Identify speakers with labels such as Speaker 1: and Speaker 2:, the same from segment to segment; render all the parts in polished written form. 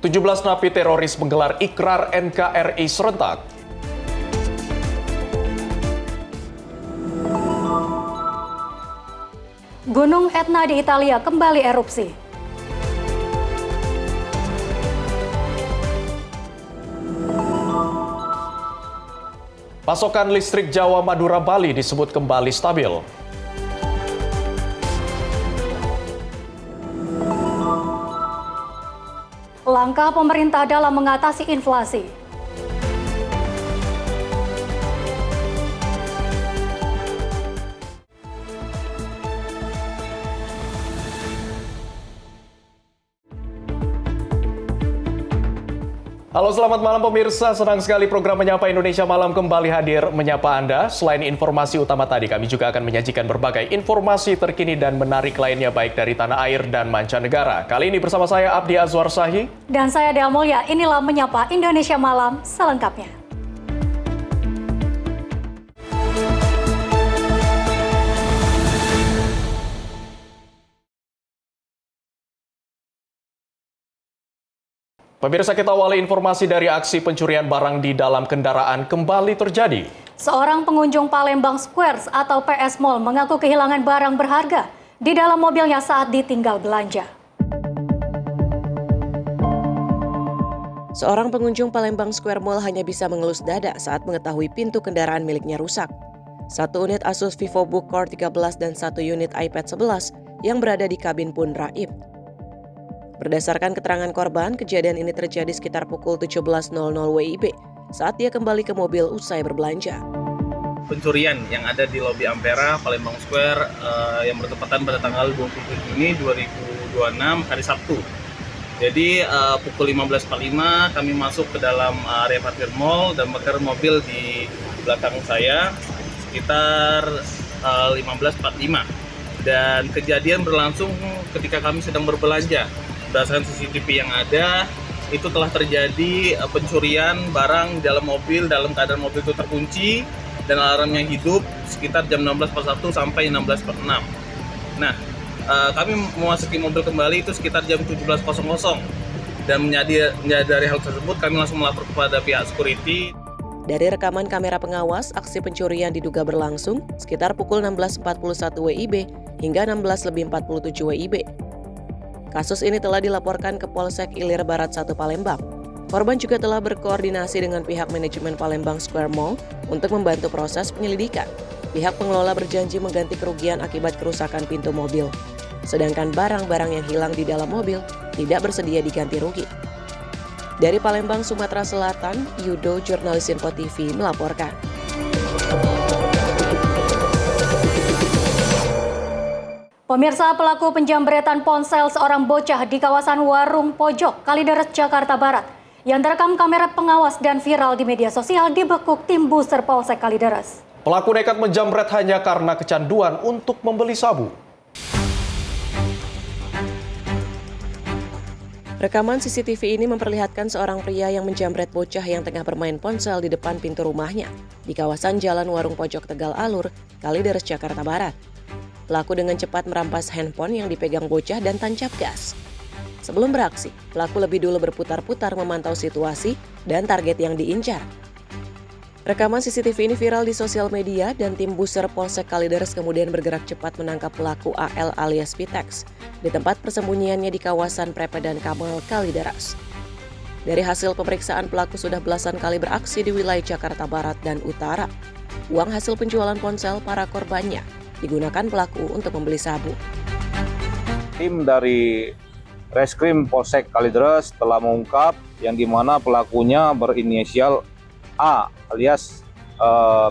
Speaker 1: 17 napi teroris menggelar ikrar NKRI serentak.
Speaker 2: Gunung Etna di Italia kembali erupsi.
Speaker 1: Pasokan listrik Jawa, Madura, Bali disebut kembali stabil.
Speaker 2: Langkah pemerintah dalam mengatasi inflasi.
Speaker 1: Halo, selamat malam pemirsa. Senang sekali program Menyapa Indonesia Malam kembali hadir menyapa Anda. Selain informasi utama tadi, kami juga akan menyajikan berbagai informasi terkini dan menarik lainnya baik dari tanah air dan mancanegara. Kali ini bersama saya Abdi Azwar Sahi.
Speaker 2: Dan saya Dea Mulya, inilah Menyapa Indonesia Malam selengkapnya.
Speaker 1: Pemirsa, kita awali informasi dari aksi pencurian barang di dalam kendaraan kembali terjadi.
Speaker 2: Seorang pengunjung Palembang Squares atau PS Mall mengaku kehilangan barang berharga di dalam mobilnya saat ditinggal belanja.
Speaker 3: Seorang pengunjung Palembang Square Mall hanya bisa mengelus dada saat mengetahui pintu kendaraan miliknya rusak. Satu unit Asus VivoBook Core 13 dan satu unit iPad 11 yang berada di kabin pun raib. Berdasarkan keterangan korban, kejadian ini terjadi sekitar pukul 17.00 WIB saat dia kembali ke mobil usai berbelanja.
Speaker 4: Pencurian yang ada di lobi Ampera, Palembang Square yang bertepatan pada tanggal 27 Juni 2026 hari Sabtu. Jadi pukul 15.45 kami masuk ke dalam area parkir mall dan bakar mobil di belakang saya sekitar 15.45. Dan kejadian berlangsung ketika kami sedang berbelanja. Berdasarkan CCTV yang ada, itu telah terjadi pencurian barang dalam mobil dalam keadaan mobil itu terkunci dan alarmnya hidup sekitar jam 16.41 sampai 16.46. Nah, kami memasuki mobil kembali itu sekitar jam 17.00 dan menyadari hal tersebut kami langsung melapor kepada pihak security.
Speaker 3: Dari rekaman kamera pengawas, aksi pencurian diduga berlangsung sekitar pukul 16.41 WIB hingga 16.47 WIB. Kasus ini telah dilaporkan ke Polsek Ilir Barat 1 Palembang. Korban juga telah berkoordinasi dengan pihak manajemen Palembang Square Mall untuk membantu proses penyelidikan. Pihak pengelola berjanji mengganti kerugian akibat kerusakan pintu mobil. Sedangkan barang-barang yang hilang di dalam mobil tidak bersedia diganti rugi. Dari Palembang, Sumatera Selatan, Yudo, jurnalis Info TV melaporkan.
Speaker 2: Pemirsa, pelaku penjambretan ponsel seorang bocah di kawasan Warung Pojok, Kalideres, Jakarta Barat, yang terekam kamera pengawas dan viral di media sosial dibekuk tim Buser Polsek Kalideres.
Speaker 1: Pelaku nekat menjamret hanya karena kecanduan untuk membeli sabu.
Speaker 3: Rekaman CCTV ini memperlihatkan seorang pria yang menjamret bocah yang tengah bermain ponsel di depan pintu rumahnya di kawasan Jalan Warung Pojok Tegal Alur, Kalideres, Jakarta Barat. Pelaku dengan cepat merampas handphone yang dipegang bocah dan tancap gas. Sebelum beraksi, pelaku lebih dulu berputar-putar memantau situasi dan target yang diincar. Rekaman CCTV ini viral di sosial media dan tim Buser Polsek Kalideres kemudian bergerak cepat menangkap pelaku AL alias Pitex di tempat persembunyiannya di kawasan Prepedan Kamal, Kalideres. Dari hasil pemeriksaan, pelaku sudah belasan kali beraksi di wilayah Jakarta Barat dan Utara. Uang hasil penjualan ponsel para korbannya digunakan pelaku untuk membeli sabu.
Speaker 5: Tim dari Reskrim Polsek Kalideres telah mengungkap yang dimana pelakunya berinisial A alias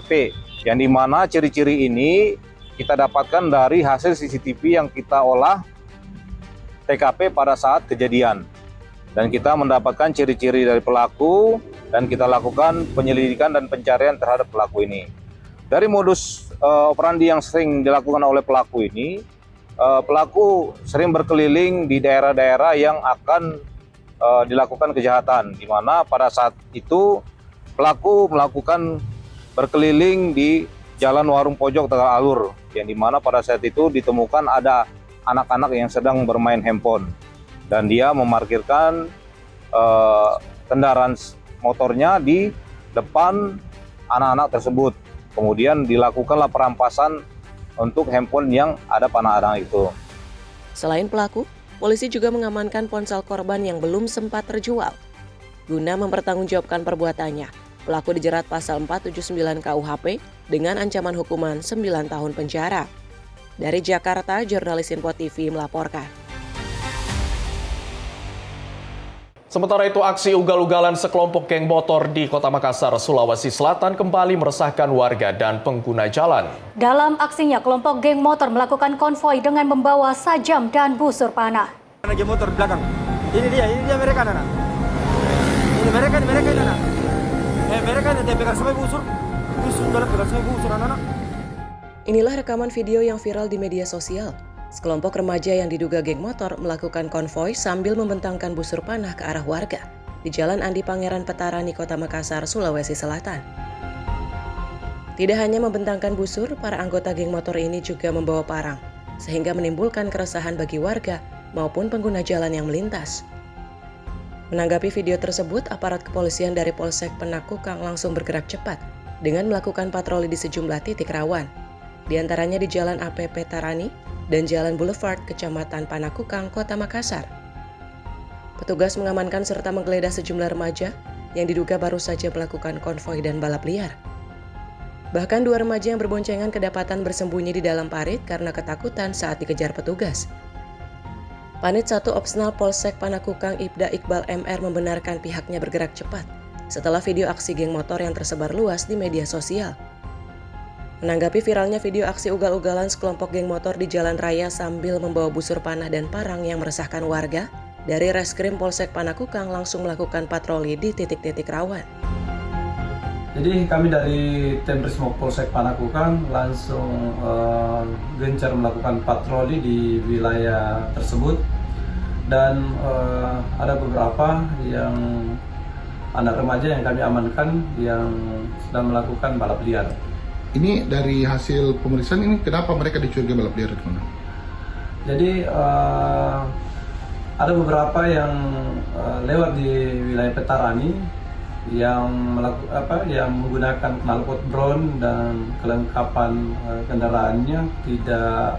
Speaker 5: P, yang dimana ciri-ciri ini kita dapatkan dari hasil CCTV yang kita olah TKP pada saat kejadian. Dan kita mendapatkan ciri-ciri dari pelaku dan kita lakukan penyelidikan dan pencarian terhadap pelaku ini. Dari modus operandi yang sering dilakukan oleh pelaku ini, pelaku sering berkeliling di daerah-daerah yang akan dilakukan kejahatan, di mana pada saat itu pelaku melakukan berkeliling di Jalan Warung Pojok Tegal Alur, yang di mana pada saat itu ditemukan ada anak-anak yang sedang bermain handphone dan dia memarkirkan kendaraan motornya di depan anak-anak tersebut. Kemudian dilakukanlah perampasan untuk handphone yang ada pada anak itu.
Speaker 3: Selain pelaku, polisi juga mengamankan ponsel korban yang belum sempat terjual. Guna mempertanggungjawabkan perbuatannya, pelaku dijerat pasal 479 KUHP dengan ancaman hukuman 9 tahun penjara. Dari Jakarta, jurnalis Info TV melaporkan.
Speaker 1: Sementara itu, aksi ugal-ugalan sekelompok geng motor di Kota Makassar, Sulawesi Selatan kembali meresahkan warga dan pengguna jalan.
Speaker 2: Dalam aksinya, kelompok geng motor melakukan konvoi dengan membawa sajam dan busur panah.
Speaker 6: Geng motor belakang. Ini dia mereka anak. Ini mereka ini anak. Mereka ini pegang sampai busur anak.
Speaker 3: Inilah rekaman video yang viral di media sosial. Sekelompok remaja yang diduga geng motor melakukan konvoi sambil membentangkan busur panah ke arah warga di Jalan Andi Pangeran Petarani, Kota Makassar, Sulawesi Selatan. Tidak hanya membentangkan busur, para anggota geng motor ini juga membawa parang, sehingga menimbulkan keresahan bagi warga maupun pengguna jalan yang melintas. Menanggapi video tersebut, aparat kepolisian dari Polsek Panakukang langsung bergerak cepat dengan melakukan patroli di sejumlah titik rawan, di antaranya di Jalan AP Petarani dan Jalan Boulevard Kecamatan Panakukang, Kota Makassar. Petugas mengamankan serta menggeledah sejumlah remaja yang diduga baru saja melakukan konvoi dan balap liar. Bahkan 2 remaja yang berboncengan kedapatan bersembunyi di dalam parit karena ketakutan saat dikejar petugas. Panit 1 Opsnal Polsek Panakukang Ibda Iqbal MR membenarkan pihaknya bergerak cepat setelah video aksi geng motor yang tersebar luas di media sosial. Menanggapi viralnya video aksi ugal-ugalan sekelompok geng motor di jalan raya sambil membawa busur panah dan parang yang meresahkan warga, dari Reskrim Polsek Panakukang langsung melakukan patroli di titik-titik rawan.
Speaker 7: Jadi kami dari tim Resmob Polsek Panakukang langsung gencar melakukan patroli di wilayah tersebut, dan ada beberapa yang anak remaja yang kami amankan yang sedang melakukan balap liar.
Speaker 8: Ini dari hasil pemeriksaan ini kenapa mereka dicurigai balap liar?
Speaker 7: Jadi ada beberapa yang lewat di wilayah Petarani yang yang menggunakan knalpot drone dan kelengkapan kendaraannya tidak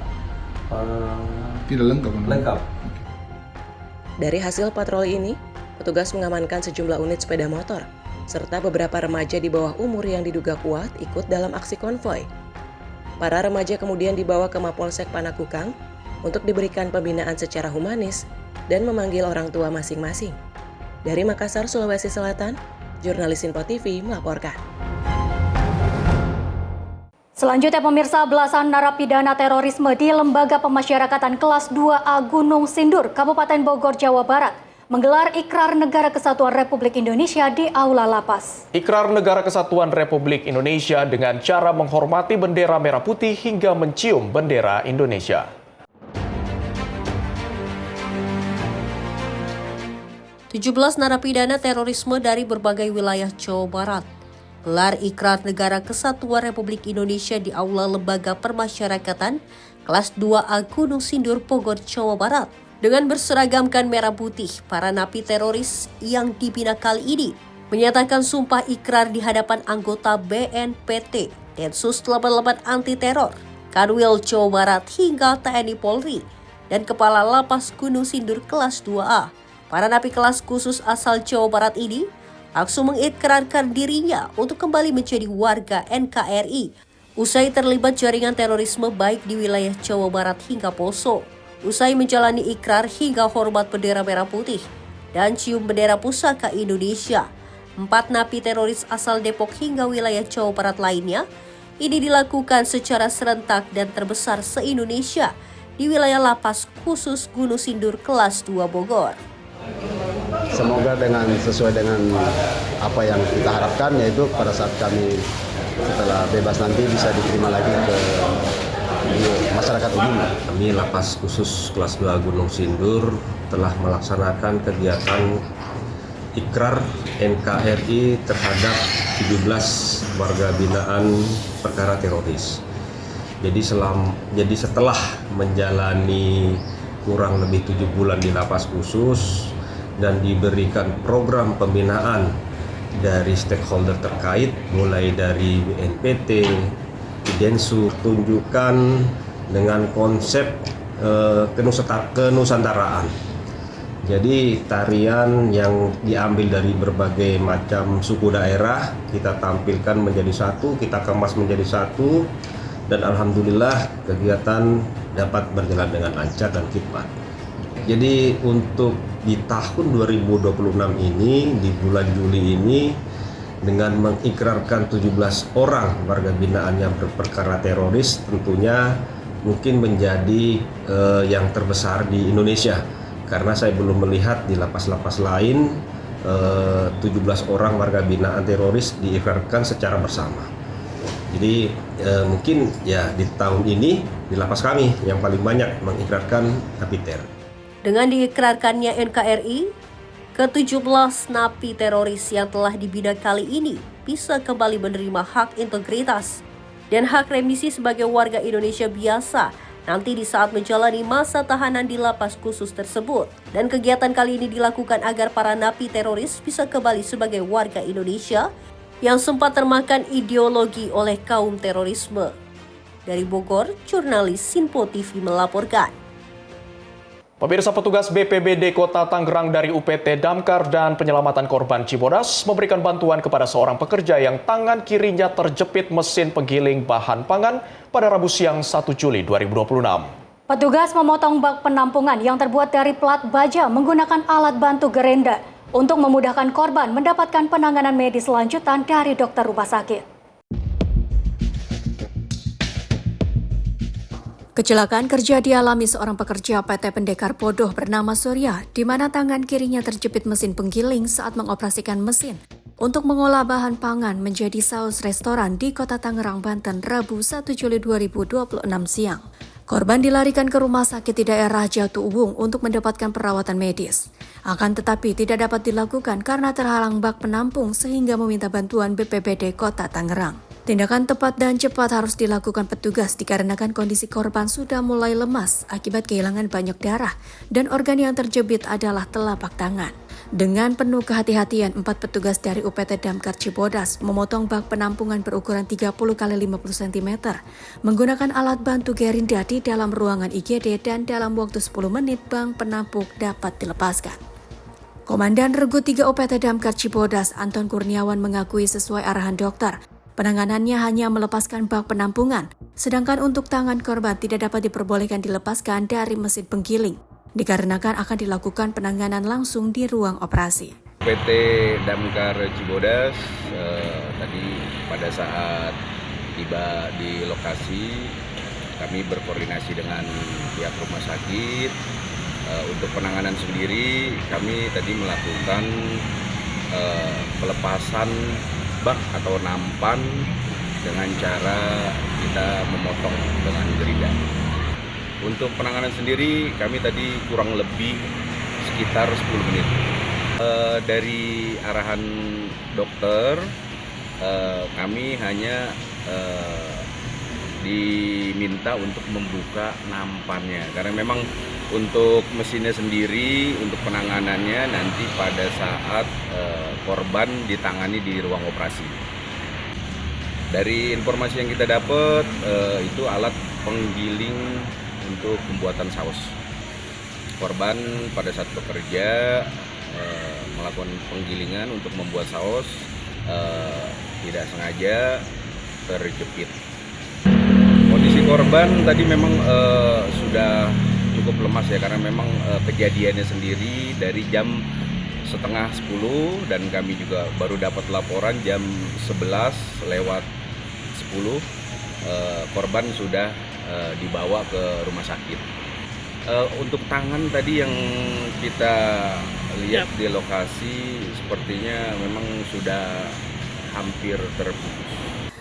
Speaker 7: lengkap.
Speaker 3: Dari hasil patroli ini, petugas mengamankan sejumlah unit sepeda motor serta beberapa remaja di bawah umur yang diduga kuat ikut dalam aksi konvoi. Para remaja kemudian dibawa ke Mapolsek Panakukang untuk diberikan pembinaan secara humanis dan memanggil orang tua masing-masing. Dari Makassar, Sulawesi Selatan, jurnalis Info TV melaporkan.
Speaker 2: Selanjutnya, pemirsa, belasan narapidana terorisme di Lembaga Pemasyarakatan Kelas 2A Gunung Sindur, Kabupaten Bogor, Jawa Barat, menggelar Ikrar Negara Kesatuan Republik Indonesia di Aula Lapas.
Speaker 1: Ikrar Negara Kesatuan Republik Indonesia dengan cara menghormati bendera merah putih hingga mencium bendera Indonesia.
Speaker 9: Tujuh 17 narapidana terorisme dari berbagai wilayah Jawa Barat gelar Ikrar Negara Kesatuan Republik Indonesia di Aula Lembaga Permasyarakatan Kelas 2A Gunung Sindur, Bogor, Jawa Barat. Dengan berseragamkan merah putih, para napi teroris yang dibina kali ini menyatakan sumpah ikrar di hadapan anggota BNPT, Densus 88 Anti Teror, Kanwil Jawa Barat hingga TNI Polri, dan Kepala Lapas Gunung Sindur Kelas 2A. Para napi kelas khusus asal Jawa Barat ini langsung mengikrarkan dirinya untuk kembali menjadi warga NKRI usai terlibat jaringan terorisme baik di wilayah Jawa Barat hingga Poso. Usai menjalani ikrar hingga hormat bendera merah putih dan cium bendera pusaka Indonesia, 4 napi teroris asal Depok hingga wilayah Jawa Barat lainnya ini dilakukan secara serentak dan terbesar se-Indonesia di wilayah Lapas Khusus Gunung Sindur Kelas 2 Bogor.
Speaker 10: Semoga sesuai dengan apa yang kita harapkan, yaitu pada saat kami setelah bebas nanti bisa diterima lagi ke masyarakat umum.
Speaker 11: Kami Lapas Khusus Kelas 2 Gunung Sindur telah melaksanakan kegiatan ikrar NKRI terhadap 17 warga binaan perkara teroris. Jadi setelah menjalani kurang lebih 7 bulan di Lapas Khusus dan diberikan program pembinaan dari stakeholder terkait, mulai dari BNPT, Densu, tunjukkan dengan konsep kenusantaraan. Jadi tarian yang diambil dari berbagai macam suku daerah kita tampilkan menjadi satu, kita kemas menjadi satu, dan alhamdulillah kegiatan dapat berjalan dengan lancar dan khidmat. Jadi untuk di tahun 2026 ini, di bulan Juli ini, dengan mengikrarkan 17 orang warga binaan yang berperkara teroris, tentunya mungkin menjadi yang terbesar di Indonesia. Karena saya belum melihat di lapas-lapas lain 17 orang warga binaan teroris diikrarkan secara bersama. Jadi mungkin ya di tahun ini di lapas kami yang paling banyak mengikrarkan napiter.
Speaker 9: Dengan diikrarkannya NKRI, ke-17 napi teroris yang telah dibina kali ini bisa kembali menerima hak integritas dan hak remisi sebagai warga Indonesia biasa nanti di saat menjalani masa tahanan di lapas khusus tersebut. Dan kegiatan kali ini dilakukan agar para napi teroris bisa kembali sebagai warga Indonesia yang sempat termakan ideologi oleh kaum terorisme. Dari Bogor, jurnalis Sinpo TV melaporkan.
Speaker 1: Pemirsa, petugas BPBD Kota Tangerang dari UPT Damkar dan Penyelamatan Korban Cibodas memberikan bantuan kepada seorang pekerja yang tangan kirinya terjepit mesin penggiling bahan pangan pada Rabu siang 1 Juli 2026.
Speaker 2: Petugas memotong bak penampungan yang terbuat dari plat baja menggunakan alat bantu gerenda untuk memudahkan korban mendapatkan penanganan medis lanjutan dari dokter rumah sakit. Kecelakaan kerja dialami seorang pekerja PT Pendekar Podoh bernama Surya, di mana tangan kirinya terjepit mesin penggiling saat mengoperasikan mesin untuk mengolah bahan pangan menjadi saus restoran di Kota Tangerang, Banten, Rabu 1 Juli 2026 siang. Korban dilarikan ke rumah sakit di daerah Jatuh Ubung untuk mendapatkan perawatan medis. Akan tetapi tidak dapat dilakukan karena terhalang bak penampung sehingga meminta bantuan BPBD Kota Tangerang. Tindakan tepat dan cepat harus dilakukan petugas dikarenakan kondisi korban sudah mulai lemas akibat kehilangan banyak darah dan organ yang terjepit adalah telapak tangan. Dengan penuh kehati-hatian, 4 petugas dari UPT Damkar Cibodas memotong bak penampungan berukuran 30 x 50 cm menggunakan alat bantu gerinda di dalam ruangan IGD dan dalam waktu 10 menit bak penampung dapat dilepaskan. Komandan Regu 3 UPT Damkar Cibodas, Anton Kurniawan, mengakui sesuai arahan dokter, penanganannya hanya melepaskan bak penampungan, sedangkan untuk tangan korban tidak dapat diperbolehkan dilepaskan dari mesin penggiling, dikarenakan akan dilakukan penanganan langsung di ruang operasi.
Speaker 12: PT Damkar Cibodas tadi pada saat tiba di lokasi, kami berkoordinasi dengan pihak rumah sakit. Untuk penanganan sendiri, kami tadi melakukan pelepasan bak atau nampan dengan cara kita memotong dengan gerinda. Untuk penanganan sendiri kami tadi kurang lebih sekitar 10 menit. Dari arahan dokter kami hanya diminta untuk membuka nampannya karena memang untuk mesinnya sendiri untuk penanganannya nanti pada saat korban ditangani di ruang operasi. Dari informasi yang kita dapat itu alat penggiling untuk pembuatan saus. Korban pada saat bekerja melakukan penggilingan untuk membuat saus tidak sengaja terjepit. Kondisi korban tadi memang sudah cukup lemas ya karena memang kejadiannya sendiri dari jam setengah 10 dan kami juga baru dapat laporan jam 11 lewat 10 korban sudah dibawa ke rumah sakit. Untuk tangan tadi yang kita lihat di lokasi sepertinya memang sudah hampir terputus.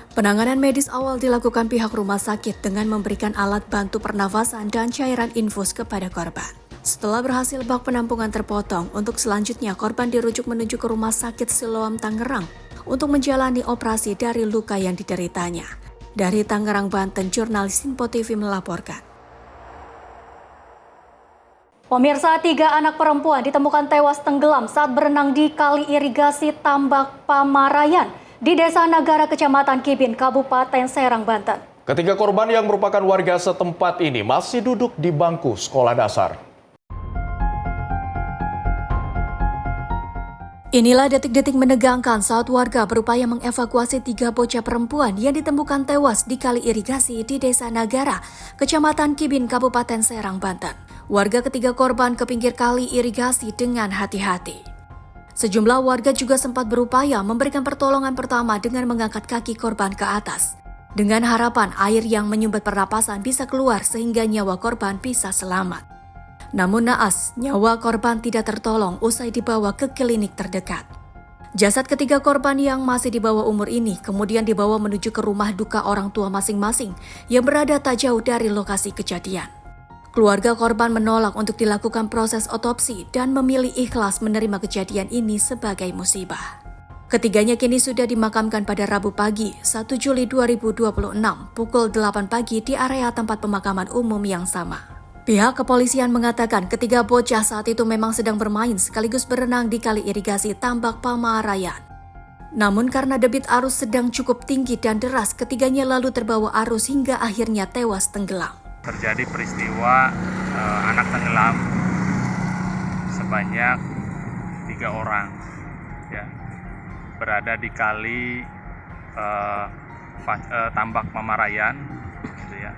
Speaker 2: Penanganan medis awal dilakukan pihak rumah sakit dengan memberikan alat bantu pernafasan dan cairan infus kepada korban. Setelah berhasil bak penampungan terpotong, untuk selanjutnya korban dirujuk menuju ke Rumah Sakit Siloam Tangerang untuk menjalani operasi dari luka yang dideritanya. Dari Tangerang, Banten, jurnalis Sinpo TV melaporkan. Pemirsa, 3 anak perempuan ditemukan tewas tenggelam saat berenang di kali irigasi Tambak Pamarayan di Desa Nagara, Kecamatan Kibin, Kabupaten Serang, Banten.
Speaker 1: Ketiga korban yang merupakan warga setempat ini masih duduk di bangku sekolah dasar.
Speaker 2: Inilah detik-detik menegangkan saat warga berupaya mengevakuasi 3 bocah perempuan yang ditemukan tewas di kali irigasi di Desa Nagara, Kecamatan Kibin, Kabupaten Serang, Banten. Warga ketiga korban ke pinggir kali irigasi dengan hati-hati. Sejumlah warga juga sempat berupaya memberikan pertolongan pertama dengan mengangkat kaki korban ke atas, dengan harapan air yang menyumbat pernapasan bisa keluar sehingga nyawa korban bisa selamat. Namun naas, nyawa korban tidak tertolong usai dibawa ke klinik terdekat. Jasad ketiga korban yang masih di bawah umur ini kemudian dibawa menuju ke rumah duka orang tua masing-masing yang berada tak jauh dari lokasi kejadian. Keluarga korban menolak untuk dilakukan proses otopsi dan memilih ikhlas menerima kejadian ini sebagai musibah. Ketiganya kini sudah dimakamkan pada Rabu pagi, 1 Juli 2026, pukul 8 pagi di area tempat pemakaman umum yang sama. Pihak kepolisian mengatakan ketiga bocah saat itu memang sedang bermain sekaligus berenang di kali irigasi Tambak Pamarayan. Namun karena debit arus sedang cukup tinggi dan deras, ketiganya lalu terbawa arus hingga akhirnya tewas tenggelam.
Speaker 13: Terjadi peristiwa anak tenggelam sebanyak 3 orang, ya, berada di kali Tambak Pamarayan, gitu ya.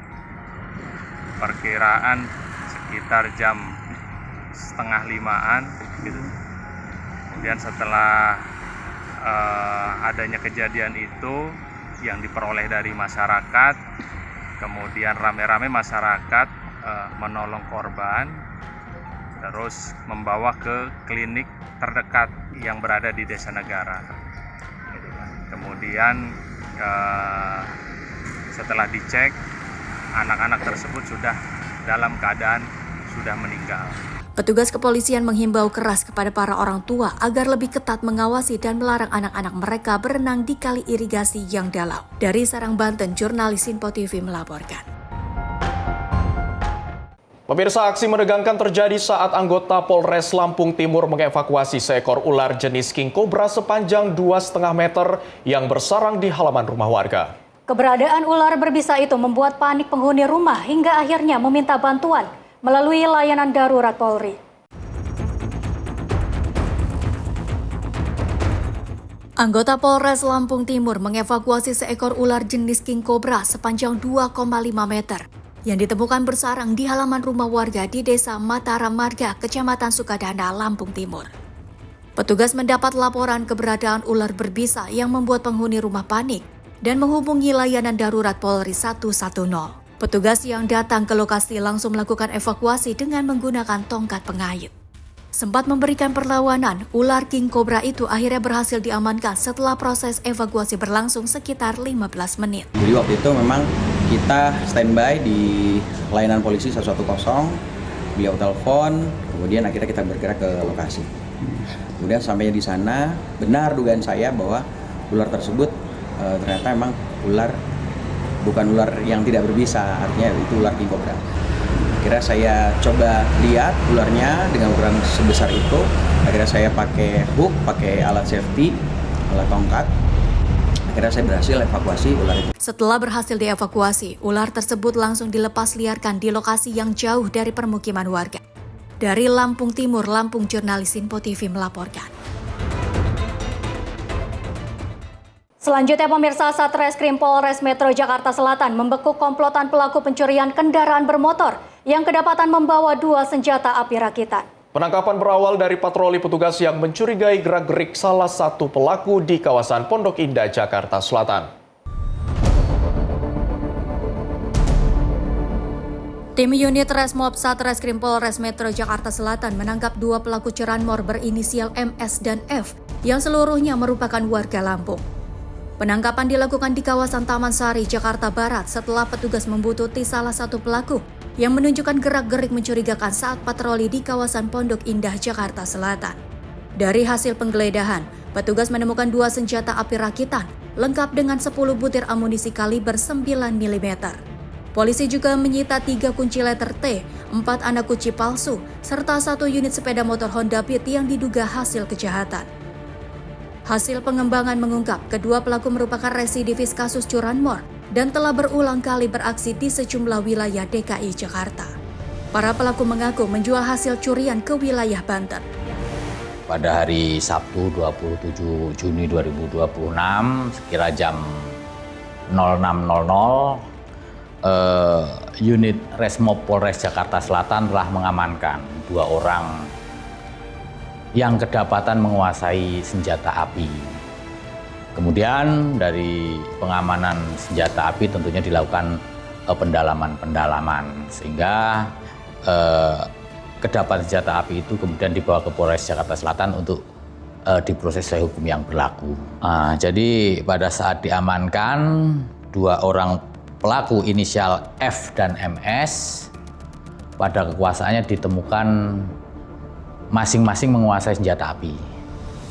Speaker 13: Perkiraan sekitar jam 4:30-an, gitu. Kemudian setelah adanya kejadian itu yang diperoleh dari masyarakat, kemudian rame-rame masyarakat menolong korban, terus membawa ke klinik terdekat yang berada di Desa Nagara. Kemudian setelah dicek, anak-anak tersebut sudah dalam keadaan sudah meninggal.
Speaker 2: Petugas kepolisian menghimbau keras kepada para orang tua agar lebih ketat mengawasi dan melarang anak-anak mereka berenang di kali irigasi yang dalam. Dari Serang, Banten, jurnalis Info TV melaporkan.
Speaker 1: Pemirsa, aksi menegangkan terjadi saat anggota Polres Lampung Timur mengevakuasi seekor ular jenis king cobra sepanjang 2,5 meter yang bersarang di halaman rumah warga.
Speaker 2: Keberadaan ular berbisa itu membuat panik penghuni rumah hingga akhirnya meminta bantuan melalui layanan darurat Polri. Anggota Polres Lampung Timur mengevakuasi seekor ular jenis king cobra sepanjang 2,5 meter yang ditemukan bersarang di halaman rumah warga di Desa Mataram Marga, Kecamatan Sukadana, Lampung Timur. Petugas mendapat laporan keberadaan ular berbisa yang membuat penghuni rumah panik dan menghubungi layanan darurat Polri 110. Petugas yang datang ke lokasi langsung melakukan evakuasi dengan menggunakan tongkat pengait. Sempat memberikan perlawanan, ular king cobra itu akhirnya berhasil diamankan setelah proses evakuasi berlangsung sekitar 15 menit.
Speaker 14: Jadi waktu itu memang kita standby di layanan polisi 110, beliau telepon, kemudian akhirnya kita bergerak ke lokasi. Kemudian sampai di sana, benar dugaan saya bahwa ular tersebut ternyata memang bukan ular yang tidak berbisa, artinya itu ular king cobra. Akhirnya saya coba lihat ularnya dengan ukuran sebesar itu. Akhirnya saya pakai hook, pakai alat safety, alat tongkat. Akhirnya saya berhasil evakuasi ular itu.
Speaker 2: Setelah berhasil dievakuasi, ular tersebut langsung dilepas liarkan di lokasi yang jauh dari permukiman warga. Dari Lampung Timur, Lampung, jurnalis Info TV melaporkan. Selanjutnya, pemirsa, Satreskrim Polres Metro Jakarta Selatan membekuk komplotan pelaku pencurian kendaraan bermotor yang kedapatan membawa 2 senjata api rakitan.
Speaker 1: Penangkapan berawal dari patroli petugas yang mencurigai gerak-gerik salah satu pelaku di kawasan Pondok Indah, Jakarta Selatan.
Speaker 2: Tim unit Resmob Satreskrim Polres Metro Jakarta Selatan menangkap 2 pelaku curanmor berinisial MS dan F yang seluruhnya merupakan warga Lampung. Penangkapan dilakukan di kawasan Taman Sari, Jakarta Barat setelah petugas membuntuti salah satu pelaku yang menunjukkan gerak-gerik mencurigakan saat patroli di kawasan Pondok Indah, Jakarta Selatan. Dari hasil penggeledahan, petugas menemukan 2 senjata api rakitan lengkap dengan 10 butir amunisi kaliber 9 mm. Polisi juga menyita 3 kunci letter T, 4 anak kunci palsu, serta 1 unit sepeda motor Honda Beat yang diduga hasil kejahatan. Hasil pengembangan mengungkap kedua pelaku merupakan residivis kasus curanmor dan telah berulang kali beraksi di sejumlah wilayah DKI Jakarta. Para pelaku mengaku menjual hasil curian ke wilayah Banten.
Speaker 15: Pada hari Sabtu 27 Juni 2026 sekira jam 06.00 unit Resmob Polres Jakarta Selatan telah mengamankan 2 orang yang kedapatan menguasai senjata api. Kemudian dari pengamanan senjata api tentunya dilakukan pendalaman sehingga kedapatan senjata api itu kemudian dibawa ke Polres Jakarta Selatan untuk diproses sesuai hukum yang berlaku. Jadi pada saat diamankan 2 orang pelaku inisial F dan MS pada kekuasaannya ditemukan masing-masing menguasai senjata api.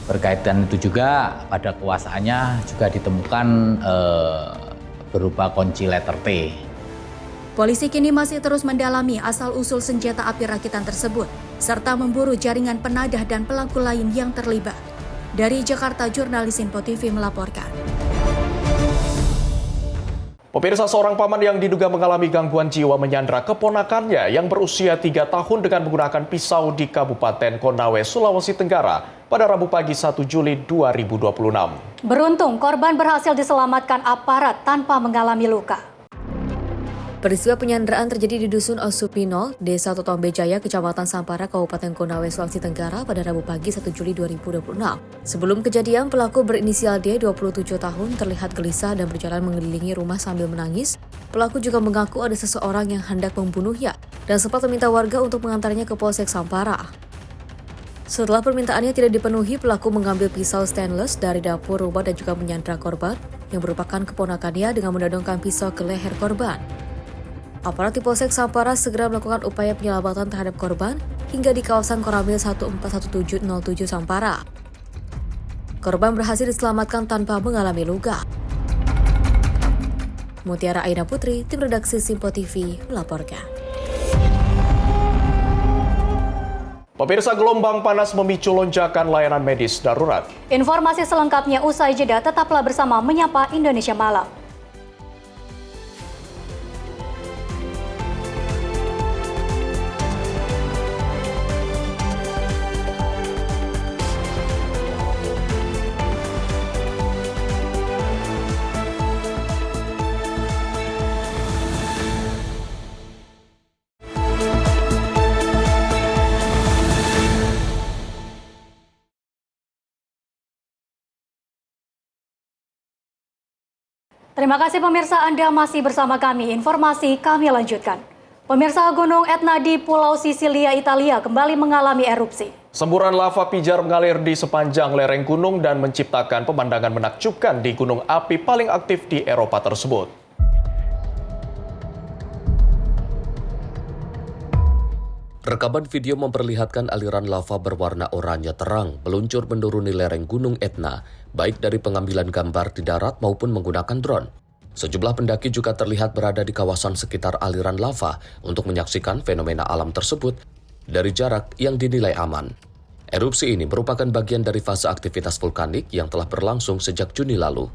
Speaker 15: Berkaitan itu juga pada kekuasaannya juga ditemukan berupa kunci letter T.
Speaker 2: Polisi kini masih terus mendalami asal-usul senjata api rakitan tersebut, serta memburu jaringan penadah dan pelaku lain yang terlibat. Dari Jakarta, jurnalis Info TV melaporkan.
Speaker 1: Pemirsa, seorang paman yang diduga mengalami gangguan jiwa menyandra keponakannya yang berusia 3 tahun dengan menggunakan pisau di Kabupaten Konawe, Sulawesi Tenggara pada Rabu pagi 1 Juli 2026.
Speaker 2: Beruntung, korban berhasil diselamatkan aparat tanpa mengalami luka. Peristiwa penyanderaan terjadi di Dusun Osupino, Desa Totombe Jaya, Kecamatan Sampara, Kabupaten Konawe, Sulawesi Tenggara pada Rabu pagi 1 Juli 2026. Sebelum kejadian, pelaku berinisial D, 27 tahun, terlihat gelisah dan berjalan mengelilingi rumah sambil menangis. Pelaku juga mengaku ada seseorang yang hendak membunuhnya dan sempat meminta warga untuk mengantarnya ke Polsek Sampara. Setelah permintaannya tidak dipenuhi, pelaku mengambil pisau stainless dari dapur rumah dan juga menyandra korban yang merupakan keponakannya dengan menodongkan pisau ke leher korban. Aparat di Polsek Sampara segera melakukan upaya penyelamatan terhadap korban hingga di kawasan Koramil 141707 Sampara. Korban berhasil diselamatkan tanpa mengalami luka. Mutiara Aina Putri, tim redaksi Simpo TV melaporkan.
Speaker 1: Pemirsa, gelombang panas memicu lonjakan layanan medis darurat.
Speaker 2: Informasi selengkapnya usai jeda, tetaplah bersama Menyapa Indonesia Malam. Terima kasih pemirsa, Anda masih bersama kami. Informasi kami lanjutkan. Pemirsa, Gunung Etna di Pulau Sisilia, Italia kembali mengalami erupsi.
Speaker 1: Semburan lava pijar mengalir di sepanjang lereng gunung dan menciptakan pemandangan menakjubkan di gunung api paling aktif di Eropa tersebut.
Speaker 16: Rekaman video memperlihatkan aliran lava berwarna oranye terang meluncur menuruni lereng Gunung Etna, baik dari pengambilan gambar di darat maupun menggunakan drone. Sejumlah pendaki juga terlihat berada di kawasan sekitar aliran lava untuk menyaksikan fenomena alam tersebut dari jarak yang dinilai aman. Erupsi ini merupakan bagian dari fase aktivitas vulkanik yang telah berlangsung sejak Juni lalu.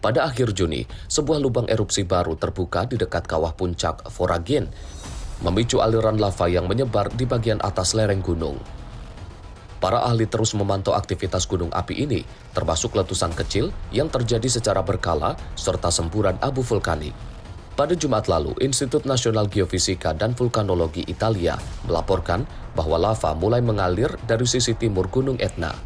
Speaker 16: Pada akhir Juni, sebuah lubang erupsi baru terbuka di dekat kawah puncak Voragine, memicu aliran lava yang menyebar di bagian atas lereng gunung. Para ahli terus memantau aktivitas gunung api ini, termasuk letusan kecil yang terjadi secara berkala serta semburan abu vulkanik. Pada Jumat lalu, Institut Nasional Geofisika dan Vulkanologi Italia melaporkan bahwa lava mulai mengalir dari sisi timur Gunung Etna.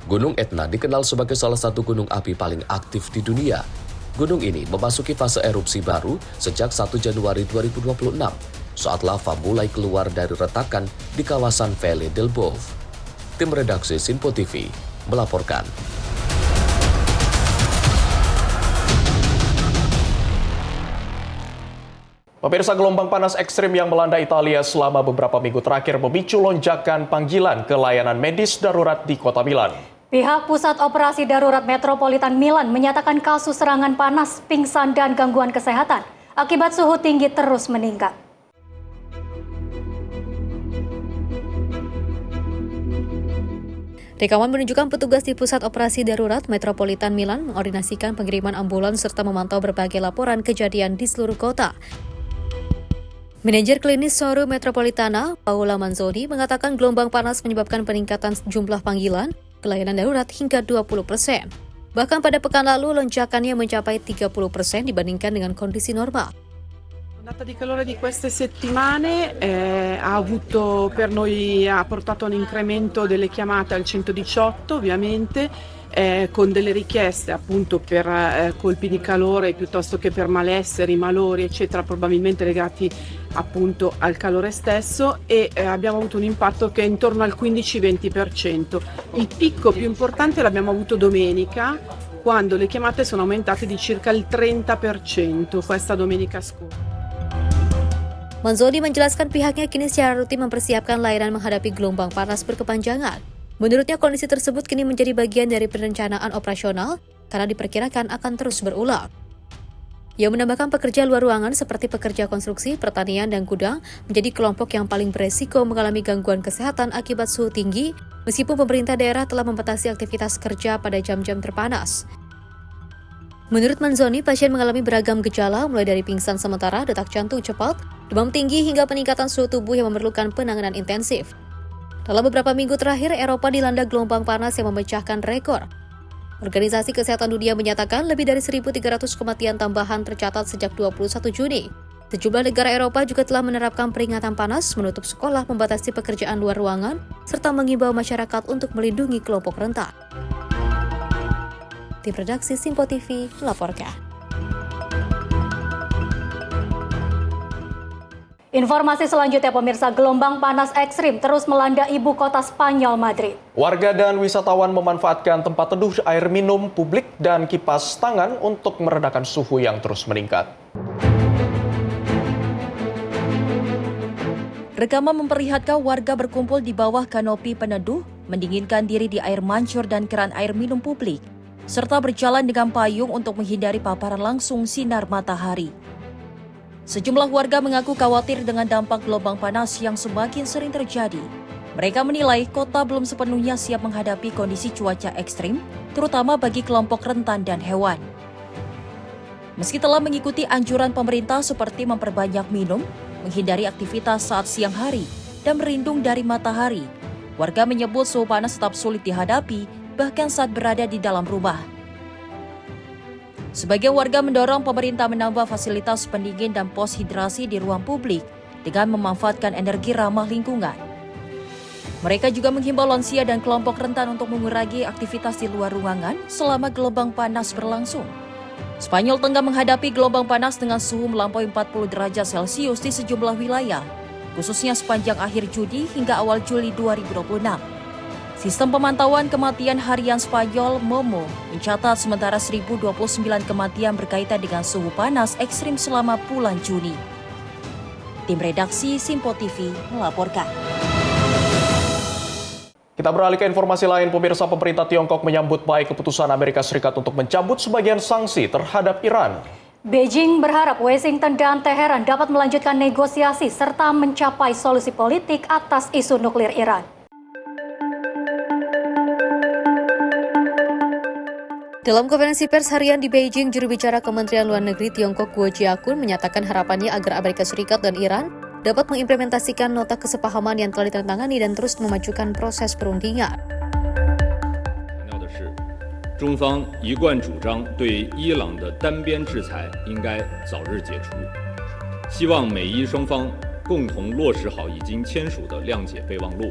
Speaker 16: Gunung Etna dikenal sebagai salah satu gunung api paling aktif di dunia. Gunung ini memasuki fase erupsi baru sejak 1 Januari 2026, saat lava mulai keluar dari retakan di kawasan Valle del Bove. Tim redaksi Simpo TV melaporkan.
Speaker 1: Pemirsa, gelombang panas ekstrim yang melanda Italia selama beberapa minggu terakhir memicu lonjakan panggilan ke layanan medis darurat di kota Milan.
Speaker 2: Pihak Pusat Operasi Darurat Metropolitan Milan menyatakan kasus serangan panas, pingsan, dan gangguan kesehatan akibat suhu tinggi terus meningkat.
Speaker 17: Rekaman menunjukkan petugas di Pusat Operasi Darurat Metropolitan Milan mengordinasikan pengiriman ambulans serta memantau berbagai laporan kejadian di seluruh kota. Manajer klinis Soru Metropolitana, Paola Manzoni, mengatakan gelombang panas menyebabkan peningkatan jumlah panggilan ke layanan darurat hingga 20%. Bahkan pada pekan lalu, lonjakannya mencapai 30% dibandingkan dengan kondisi normal.
Speaker 18: L'ondata di calore di queste settimane ha portato un incremento delle chiamate al 118 ovviamente con delle richieste appunto per colpi di calore piuttosto che per malesseri, malori eccetera, probabilmente legati appunto al calore stesso e abbiamo avuto un impatto che è intorno al 15-20%. Il picco più importante l'abbiamo avuto domenica, quando le chiamate sono aumentate di circa il 30% questa domenica scorsa.
Speaker 17: Manzoni menjelaskan pihaknya kini secara rutin mempersiapkan layanan menghadapi gelombang panas berkepanjangan. Menurutnya kondisi tersebut kini menjadi bagian dari perencanaan operasional karena diperkirakan akan terus berulang. Ia menambahkan pekerja luar ruangan seperti pekerja konstruksi, pertanian, dan gudang menjadi kelompok yang paling beresiko mengalami gangguan kesehatan akibat suhu tinggi, meskipun pemerintah daerah telah membatasi aktivitas kerja pada jam-jam terpanas. Menurut Manzoni, pasien mengalami beragam gejala mulai dari pingsan sementara, detak jantung cepat, demam tinggi hingga peningkatan suhu tubuh yang memerlukan penanganan intensif. Dalam beberapa minggu terakhir, Eropa dilanda gelombang panas yang memecahkan rekor. Organisasi Kesehatan Dunia menyatakan lebih dari 1.300 kematian tambahan tercatat sejak 21 Juni. Sejumlah negara Eropa juga telah menerapkan peringatan panas, menutup sekolah, membatasi pekerjaan luar ruangan, serta mengimbau masyarakat untuk melindungi kelompok rentan. Tim redaksi Simpo TV melaporkan.
Speaker 2: Informasi selanjutnya pemirsa, gelombang panas ekstrim terus melanda ibu kota Spanyol, Madrid.
Speaker 1: Warga dan wisatawan memanfaatkan tempat teduh, air minum publik, dan kipas tangan untuk meredakan suhu yang terus meningkat.
Speaker 19: Rekaman memperlihatkan warga berkumpul di bawah kanopi peneduh, mendinginkan diri di air mancur dan keran air minum publik, serta berjalan dengan payung untuk menghindari paparan langsung sinar matahari. Sejumlah warga mengaku khawatir dengan dampak gelombang panas yang semakin sering terjadi. Mereka menilai kota belum sepenuhnya siap menghadapi kondisi cuaca ekstrim, terutama bagi kelompok rentan dan hewan. Meski telah mengikuti anjuran pemerintah seperti memperbanyak minum, menghindari aktivitas saat siang hari, dan berlindung dari matahari, warga menyebut suhu panas tetap sulit dihadapi, bahkan saat berada di dalam rumah. Sebagian warga mendorong pemerintah menambah fasilitas pendingin dan pos hidrasi di ruang publik dengan memanfaatkan energi ramah lingkungan. Mereka juga menghimbau lansia dan kelompok rentan untuk mengurangi aktivitas di luar ruangan selama gelombang panas berlangsung. Spanyol tengah menghadapi gelombang panas dengan suhu melampaui 40 derajat Celcius di sejumlah wilayah, khususnya sepanjang akhir Juni hingga awal Juli 2026. Sistem pemantauan kematian harian Spanyol, MOMO, mencatat sementara 1.029 kematian berkaitan dengan suhu panas ekstrim selama bulan Juni. Tim redaksi Simpo TV melaporkan.
Speaker 1: Kita beralih ke informasi lain, pemirsa. Pemerintah Tiongkok menyambut baik keputusan Amerika Serikat untuk mencabut sebagian sanksi terhadap Iran.
Speaker 2: Beijing berharap Washington dan Teheran dapat melanjutkan negosiasi serta mencapai solusi politik atas isu nuklir Iran.
Speaker 17: Dalam konferensi pers harian di Beijing, juru bicara Kementerian Luar Negeri Tiongkok Guo Jiakun menyatakan harapannya agar Amerika Serikat dan Iran dapat mengimplementasikan nota kesepahaman yang telah ditandatangani dan terus memajukan proses perundingan.
Speaker 20: 中方一贯主张对伊朗的单边制裁应该早日解除，希望美伊双方共同落实好已经签署的谅解备忘录，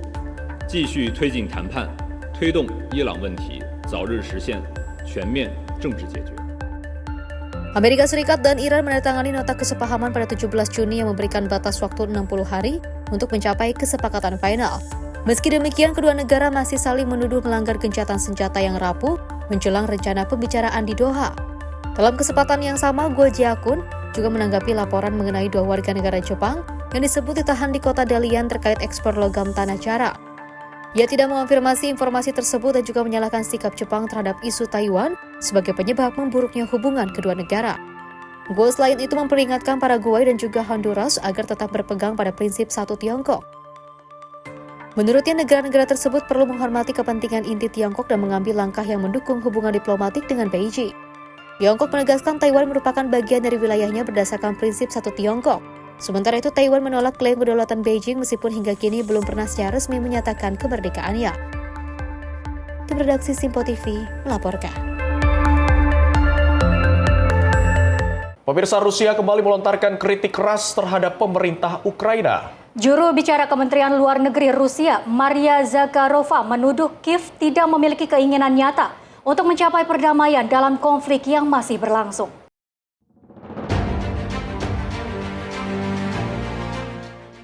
Speaker 20: 继续推进谈判，推动伊朗问题早日实现全面政治解决。
Speaker 17: Amerika Serikat dan Iran menandatangani nota kesepahaman pada 17 Juni yang memberikan batas waktu 60 hari untuk mencapai kesepakatan final. Meski demikian, kedua negara masih saling menuduh melanggar gencatan senjata yang rapuh menjelang rencana pembicaraan di Doha. Dalam kesempatan yang sama, Guo Jiakun juga menanggapi laporan mengenai 2 warga negara Jepang yang disebut ditahan di kota Dalian terkait ekspor logam tanah jarak. Ia tidak mengonfirmasi informasi tersebut dan juga menyalahkan sikap Jepang terhadap isu Taiwan sebagai penyebab memburuknya hubungan kedua negara. Goals lain itu memperingatkan Paraguay dan juga Honduras agar tetap berpegang pada prinsip satu Tiongkok. Menurutnya, negara-negara tersebut perlu menghormati kepentingan inti Tiongkok dan mengambil langkah yang mendukung hubungan diplomatik dengan Beijing. Tiongkok menegaskan Taiwan merupakan bagian dari wilayahnya berdasarkan prinsip satu Tiongkok. Sementara itu, Taiwan menolak klaim kedaulatan Beijing meskipun hingga kini belum pernah secara resmi menyatakan kemerdekaannya. Tim redaksi Simpo TV melaporkan.
Speaker 1: Pemirsa, Rusia kembali melontarkan kritik keras terhadap pemerintah Ukraina.
Speaker 2: Juru bicara Kementerian Luar Negeri Rusia, Maria Zakharova, menuduh Kiev tidak memiliki keinginan nyata untuk mencapai perdamaian dalam konflik yang masih berlangsung.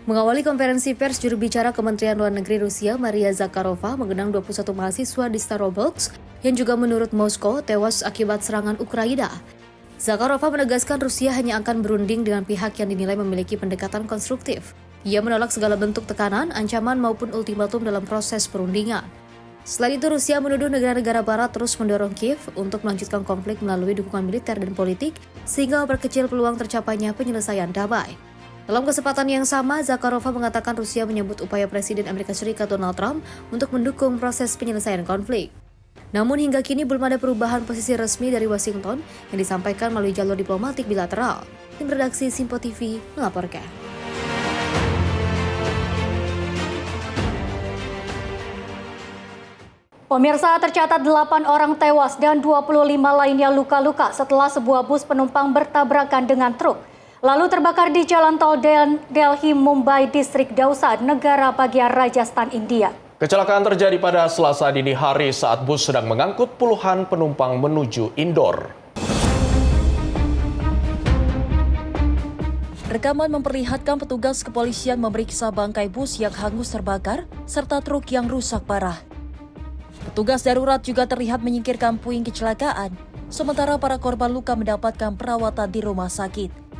Speaker 17: Mengawali konferensi pers, juru bicara Kementerian Luar Negeri Rusia, Maria Zakharova, mengundang 21 mahasiswa di Starobilsk yang juga menurut Moskow tewas akibat serangan Ukraina. Zakharova menegaskan Rusia hanya akan berunding dengan pihak yang dinilai memiliki pendekatan konstruktif. Ia menolak segala bentuk tekanan, ancaman maupun ultimatum dalam proses perundingan. Selain itu, Rusia menuduh negara-negara barat terus mendorong Kiev untuk melanjutkan konflik melalui dukungan militer dan politik sehingga memperkecil peluang tercapainya penyelesaian damai. Dalam kesempatan yang sama, Zakharova mengatakan Rusia menyebut upaya Presiden Amerika Serikat Donald Trump untuk mendukung proses penyelesaian konflik. Namun hingga kini belum ada perubahan posisi resmi dari Washington yang disampaikan melalui jalur diplomatik bilateral. Tim redaksi Simpo TV melaporkan.
Speaker 2: Pemirsa, tercatat 8 orang tewas dan 25 lainnya luka-luka setelah sebuah bus penumpang bertabrakan dengan truk. Lalu terbakar di jalan tol Delhi-Mumbai, distrik Dausa, negara bagian Rajasthan, India.
Speaker 1: Kecelakaan terjadi pada Selasa dini hari saat bus sedang mengangkut puluhan penumpang menuju Indore.
Speaker 19: Rekaman memperlihatkan petugas kepolisian memeriksa bangkai bus yang hangus terbakar serta truk yang rusak parah. Petugas darurat juga terlihat menyingkirkan puing kecelakaan, sementara para korban luka mendapatkan perawatan di rumah sakit.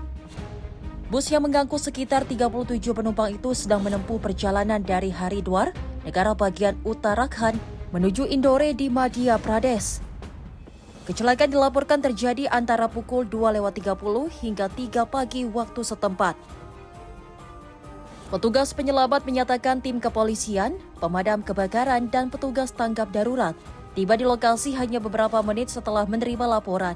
Speaker 19: Bus yang mengangkut sekitar 37 penumpang itu sedang menempuh perjalanan dari Haridwar, negara bagian Uttarakhand, menuju Indore di Madhya Pradesh. Kecelakaan dilaporkan terjadi antara pukul 2.30 hingga 3 pagi waktu setempat. Petugas penyelamat menyatakan tim kepolisian, pemadam kebakaran, dan petugas tanggap darurat tiba di lokasi hanya beberapa menit setelah menerima laporan.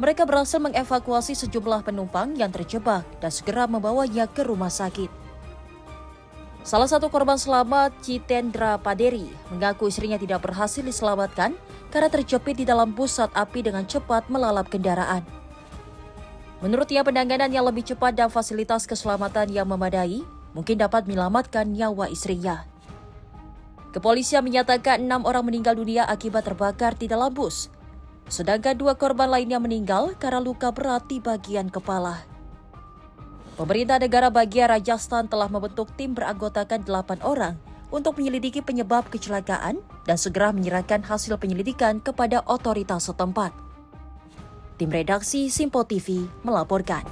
Speaker 19: Mereka berhasil mengevakuasi sejumlah penumpang yang terjebak dan segera membawanya ke rumah sakit. Salah satu korban selamat, Citendra Paderi, mengaku istrinya tidak berhasil diselamatkan karena terjepit di dalam bus saat api dengan cepat melalap kendaraan. Menurutnya, penanganan yang lebih cepat dan fasilitas keselamatan yang memadai mungkin dapat menyelamatkan nyawa istrinya. Kepolisian menyatakan 6 orang meninggal dunia akibat terbakar di dalam bus, sedangkan 2 korban lainnya meninggal karena luka berat di bagian kepala. Pemerintah negara bagian Rajasthan telah membentuk tim beranggotakan 8 orang untuk menyelidiki penyebab kecelakaan dan segera menyerahkan hasil penyelidikan kepada otoritas setempat. Tim redaksi Simpo TV melaporkan.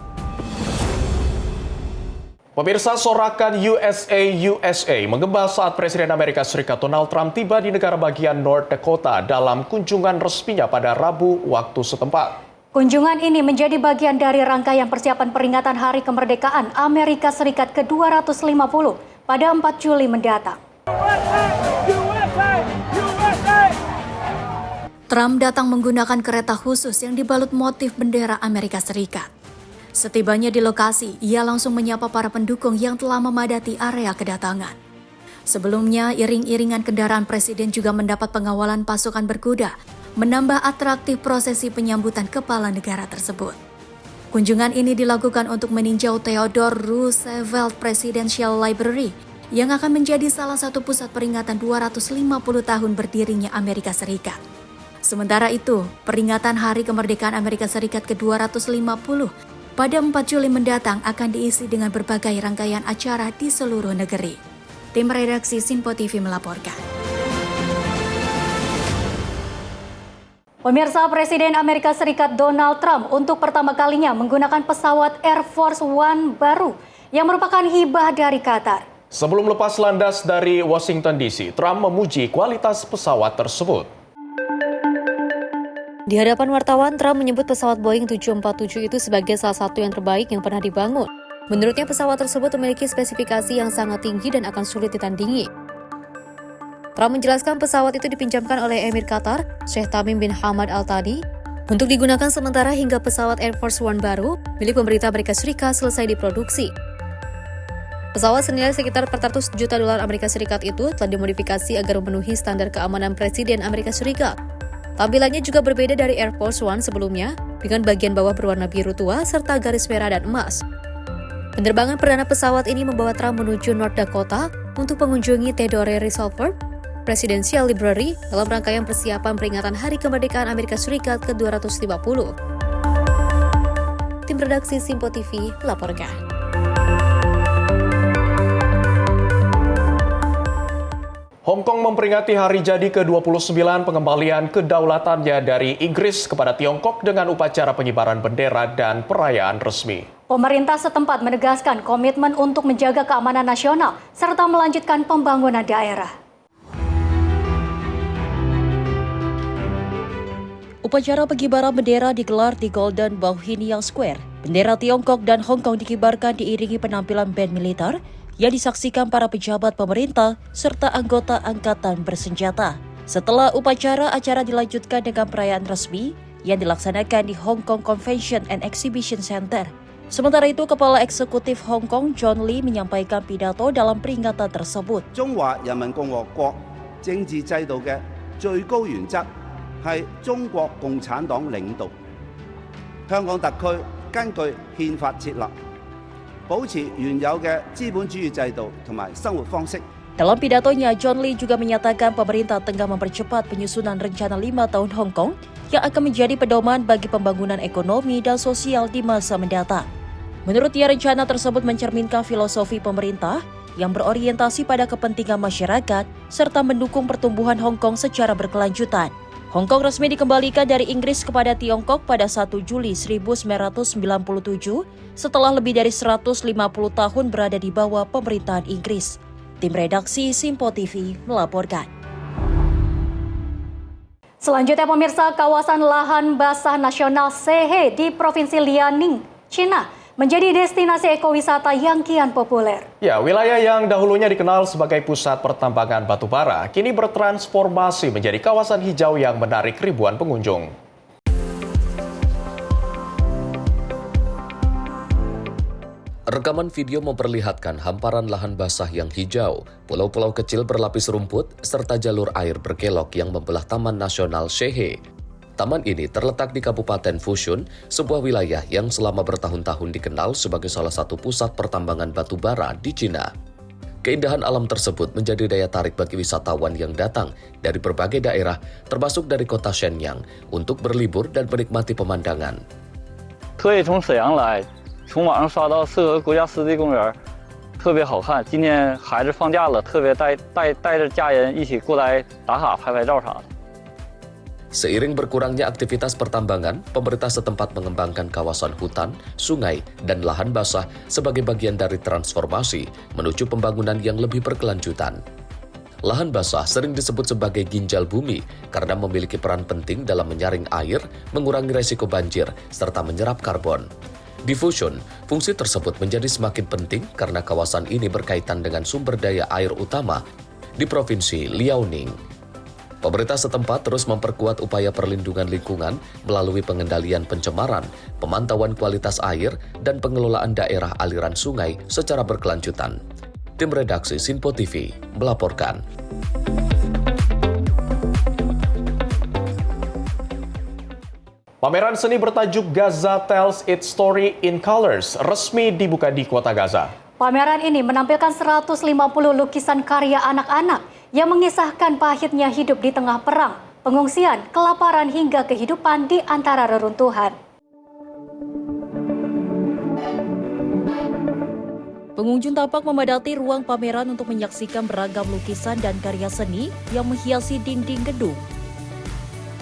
Speaker 1: Pemirsa, sorakan USA menggema saat Presiden Amerika Serikat Donald Trump tiba di negara bagian North Dakota dalam kunjungan resminya pada Rabu waktu setempat.
Speaker 2: Kunjungan ini menjadi bagian dari rangkaian persiapan peringatan Hari Kemerdekaan Amerika Serikat ke-250 pada 4 Juli mendatang. Trump datang menggunakan kereta khusus yang dibalut motif bendera Amerika Serikat. Setibanya di lokasi, ia langsung menyapa para pendukung yang telah memadati area kedatangan. Sebelumnya, iring-iringan kendaraan presiden juga mendapat pengawalan pasukan berkuda, menambah atraktif prosesi penyambutan kepala negara tersebut. Kunjungan ini dilakukan untuk meninjau Theodore Roosevelt Presidential Library, yang akan menjadi salah satu pusat peringatan 250 tahun berdirinya Amerika Serikat. Sementara itu, peringatan Hari Kemerdekaan Amerika Serikat ke-250 pada 4 Juli mendatang akan diisi dengan berbagai rangkaian acara di seluruh negeri. Tim redaksi Simpo TV melaporkan. Pemirsa, Presiden Amerika Serikat Donald Trump untuk pertama kalinya menggunakan pesawat Air Force One baru yang merupakan hibah dari Qatar.
Speaker 1: Sebelum lepas landas dari Washington DC, Trump memuji kualitas pesawat tersebut.
Speaker 17: Di hadapan wartawan, Trump menyebut pesawat Boeing 747 itu sebagai salah satu yang terbaik yang pernah dibangun. Menurutnya pesawat tersebut memiliki spesifikasi yang sangat tinggi dan akan sulit ditandingi. Trump menjelaskan pesawat itu dipinjamkan oleh Emir Qatar, Sheikh Tamim bin Hamad Al Thani, untuk digunakan sementara hingga pesawat Air Force One baru milik pemerintah Amerika Serikat selesai diproduksi. Pesawat senilai sekitar $400 juta Amerika Serikat itu telah dimodifikasi agar memenuhi standar keamanan Presiden Amerika Serikat. Tampilannya juga berbeda dari Air Force One sebelumnya, dengan bagian bawah berwarna biru tua serta garis merah dan emas. Penerbangan perdana pesawat ini membawa Trump menuju North Dakota untuk mengunjungi Theodore Roosevelt Presidential Library dalam rangkaian persiapan peringatan Hari Kemerdekaan Amerika Serikat ke-250. Tim redaksi Simpo TV melaporkan.
Speaker 1: Hong Kong memperingati hari jadi ke-29 pengembalian kedaulatannya dari Inggris kepada Tiongkok dengan upacara pengibaran bendera dan perayaan resmi.
Speaker 2: Pemerintah setempat menegaskan komitmen untuk menjaga keamanan nasional serta melanjutkan pembangunan daerah.
Speaker 19: Upacara pengibaran bendera digelar di Golden Bauhinia Square. Bendera Tiongkok dan Hong Kong dikibarkan diiringi penampilan band militer yang disaksikan para pejabat pemerintah serta anggota angkatan bersenjata. Setelah upacara, acara dilanjutkan dengan perayaan resmi yang dilaksanakan di Hong Kong Convention and Exhibition Center. Sementara itu, Kepala Eksekutif Hong Kong John Lee menyampaikan pidato dalam peringatan tersebut.
Speaker 21: 中華人民共和國政治制度嘅最高原則係中國共產黨領導。香港特區根據憲法設立，保持原有嘅資本主義制度同埋生活方式。
Speaker 19: Dalam pidatonya, John Lee juga menyatakan pemerintah tengah mempercepat penyusunan rencana 5 tahun Hong Kong yang akan menjadi pedoman bagi pembangunan ekonomi dan sosial di masa mendatang. Menurutnya, rencana tersebut mencerminkan filosofi pemerintah yang berorientasi pada kepentingan masyarakat serta mendukung pertumbuhan Hong Kong secara berkelanjutan. Hong Kong resmi dikembalikan dari Inggris kepada Tiongkok pada 1 Juli 1997 setelah lebih dari 150 tahun berada di bawah pemerintahan Inggris. Tim redaksi Simpo TV melaporkan.
Speaker 2: Selanjutnya pemirsa, kawasan lahan basah nasional Sehe di Provinsi Liaoning, China menjadi destinasi ekowisata yang kian populer.
Speaker 1: Ya, wilayah yang dahulunya dikenal sebagai pusat pertambangan batu bara kini bertransformasi menjadi kawasan hijau yang menarik ribuan pengunjung.
Speaker 16: Rekaman video memperlihatkan hamparan lahan basah yang hijau, pulau-pulau kecil berlapis rumput, serta jalur air berkelok yang membelah Taman Nasional Sehe. Taman ini terletak di Kabupaten Fushun, sebuah wilayah yang selama bertahun-tahun dikenal sebagai salah satu pusat pertambangan batu bara di Cina. Keindahan alam tersebut menjadi daya tarik bagi wisatawan yang datang dari berbagai daerah, termasuk dari kota Shenyang, untuk berlibur dan menikmati pemandangan.
Speaker 22: 特意从沈阳来，从网上刷到适合国家湿地公园，特别好看。今天孩子放假了，特别带着家人一起过来打卡、拍照啥的。
Speaker 16: Seiring berkurangnya aktivitas pertambangan, pemerintah setempat mengembangkan kawasan hutan, sungai, dan lahan basah sebagai bagian dari transformasi menuju pembangunan yang lebih berkelanjutan. Lahan basah sering disebut sebagai ginjal bumi karena memiliki peran penting dalam menyaring air, mengurangi resiko banjir, serta menyerap karbon. Di Fushun, fungsi tersebut menjadi semakin penting karena kawasan ini berkaitan dengan sumber daya air utama di Provinsi Liaoning. Pemerintah setempat terus memperkuat upaya perlindungan lingkungan melalui pengendalian pencemaran, pemantauan kualitas air, dan pengelolaan daerah aliran sungai secara berkelanjutan. Tim redaksi Simpo TV melaporkan.
Speaker 1: Pameran seni bertajuk Gaza Tells Its Story in Colors resmi dibuka di Kota Gaza.
Speaker 2: Pameran ini menampilkan 150 lukisan karya anak-anak yang mengisahkan pahitnya hidup di tengah perang, pengungsian, kelaparan hingga kehidupan di antara reruntuhan.
Speaker 19: Pengunjung tampak memadati ruang pameran untuk menyaksikan beragam lukisan dan karya seni yang menghiasi dinding gedung.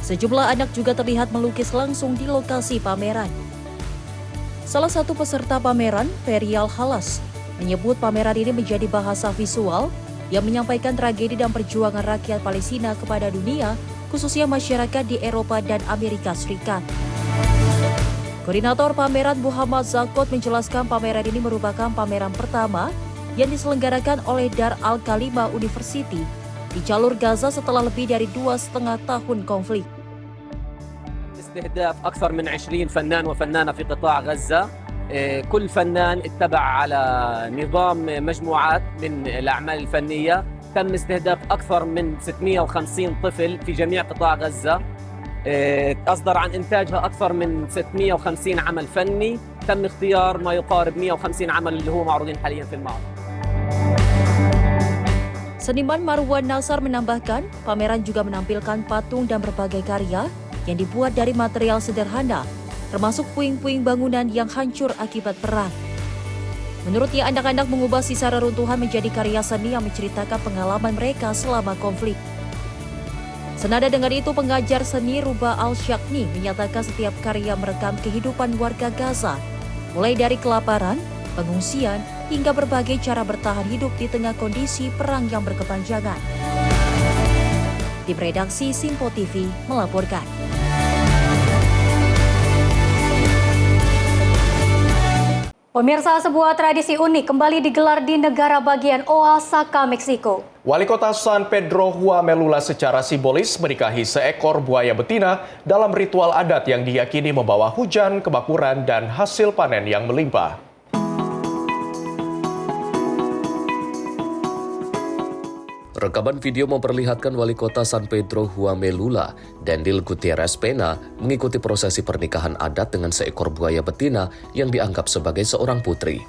Speaker 19: Sejumlah anak juga terlihat melukis langsung di lokasi pameran. Salah satu peserta pameran, Perial Halas, menyebut pameran ini menjadi bahasa visual yang menyampaikan tragedi dan perjuangan rakyat Palestina kepada dunia, khususnya masyarakat di Eropa dan Amerika Serikat. Koordinator pameran Muhammad Zakot menjelaskan pameran ini merupakan pameran pertama yang diselenggarakan oleh Dar Al-Kalima University di jalur Gaza setelah lebih dari 2,5 tahun konflik.
Speaker 4: استهداف أكثر من 20 فنان وفنانة في قطاع غزة. كل فنان اتبع على نظام مجموعات من الأعمال الفنية. تم استهداف أكثر من 650 طفل في جميع قطاع غزة. أصدر عن إنتاجها أكثر من 650 عمل فني. تم اختيار ما يقارب 150 عمل اللي هو معروضين حاليا في المعرض.
Speaker 19: Seniman Marwan Nasar menambahkan, pameran juga menampilkan patung dan berbagai karya yang dibuat dari material sederhana, termasuk puing-puing bangunan yang hancur akibat perang. Menurutnya, anak-anak mengubah sisa reruntuhan menjadi karya seni yang menceritakan pengalaman mereka selama konflik. Senada dengan itu, pengajar seni Ruba Al-Syakni menyatakan setiap karya merekam kehidupan warga Gaza, mulai dari kelaparan, pengungsian, hingga berbagai cara bertahan hidup di tengah kondisi perang yang berkepanjangan. Tim redaksi Simpo TV melaporkan.
Speaker 2: Pemirsa, sebuah tradisi unik kembali digelar di negara bagian Oaxaca, Meksiko.
Speaker 1: Wali Kota San Pedro Juan Melula secara simbolis menikahi seekor buaya betina dalam ritual adat yang diyakini membawa hujan, kemakmuran, dan hasil panen yang melimpah.
Speaker 16: Rekaman video memperlihatkan Wali Kota San Pedro Juan Melula, Daniel Gutierrez Pena, mengikuti prosesi pernikahan adat dengan seekor buaya betina yang dianggap sebagai seorang putri.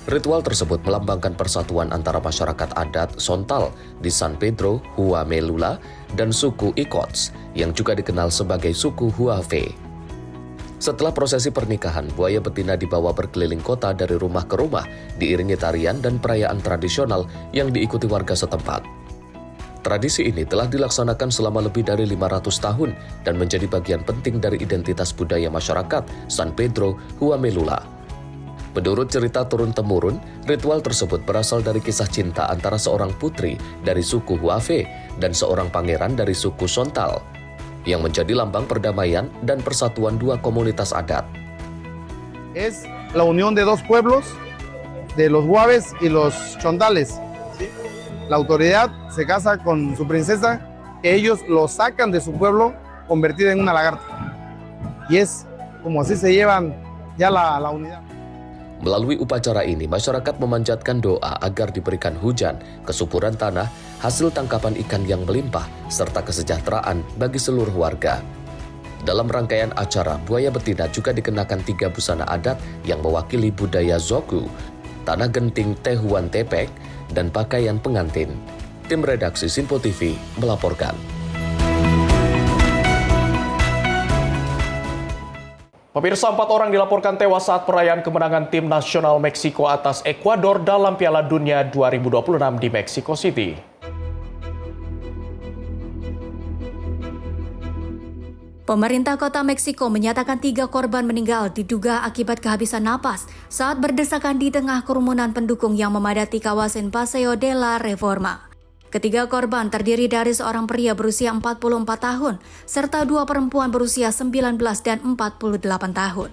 Speaker 16: Ritual tersebut melambangkan persatuan antara masyarakat adat Sontal di San Pedro Juan Melula dan suku Icots, yang juga dikenal sebagai suku Huave. Setelah prosesi pernikahan, buaya betina dibawa berkeliling kota dari rumah ke rumah, diiringi tarian dan perayaan tradisional yang diikuti warga setempat. Tradisi ini telah dilaksanakan selama lebih dari 500 tahun dan menjadi bagian penting dari identitas budaya masyarakat San Pedro Juan Melula. Menurut cerita turun-temurun, ritual tersebut berasal dari kisah cinta antara seorang putri dari suku Huave dan seorang pangeran dari suku Sontal, yang menjadi lambang perdamaian dan persatuan dua komunitas adat.
Speaker 5: Es la unión de dos pueblos, de los Huaves y los Chontales. La autoridad se casa con su princesa, que ellos lo sacan de su pueblo convertida en una lagarta. Y es como así se llevan ya la unidad.
Speaker 16: Melalui upacara ini, masyarakat memanjatkan doa agar diberikan hujan, kesuburan tanah, hasil tangkapan ikan yang melimpah, serta kesejahteraan bagi seluruh warga. Dalam rangkaian acara, buaya betina juga dikenakan 3 busana adat yang mewakili budaya Zogu, tanah genting Tehuan Tepek, dan pakaian pengantin. Tim redaksi Simpo TV melaporkan.
Speaker 1: Pemirsa, 4 orang dilaporkan tewas saat perayaan kemenangan tim nasional Meksiko atas Ekuador dalam Piala Dunia 2026 di Mexico City.
Speaker 2: Pemerintah kota Meksiko menyatakan 3 korban meninggal diduga akibat kehabisan napas saat berdesakan di tengah kerumunan pendukung yang memadati kawasan Paseo de la Reforma. Ketiga korban terdiri dari seorang pria berusia 44 tahun serta 2 perempuan berusia 19 dan 48 tahun.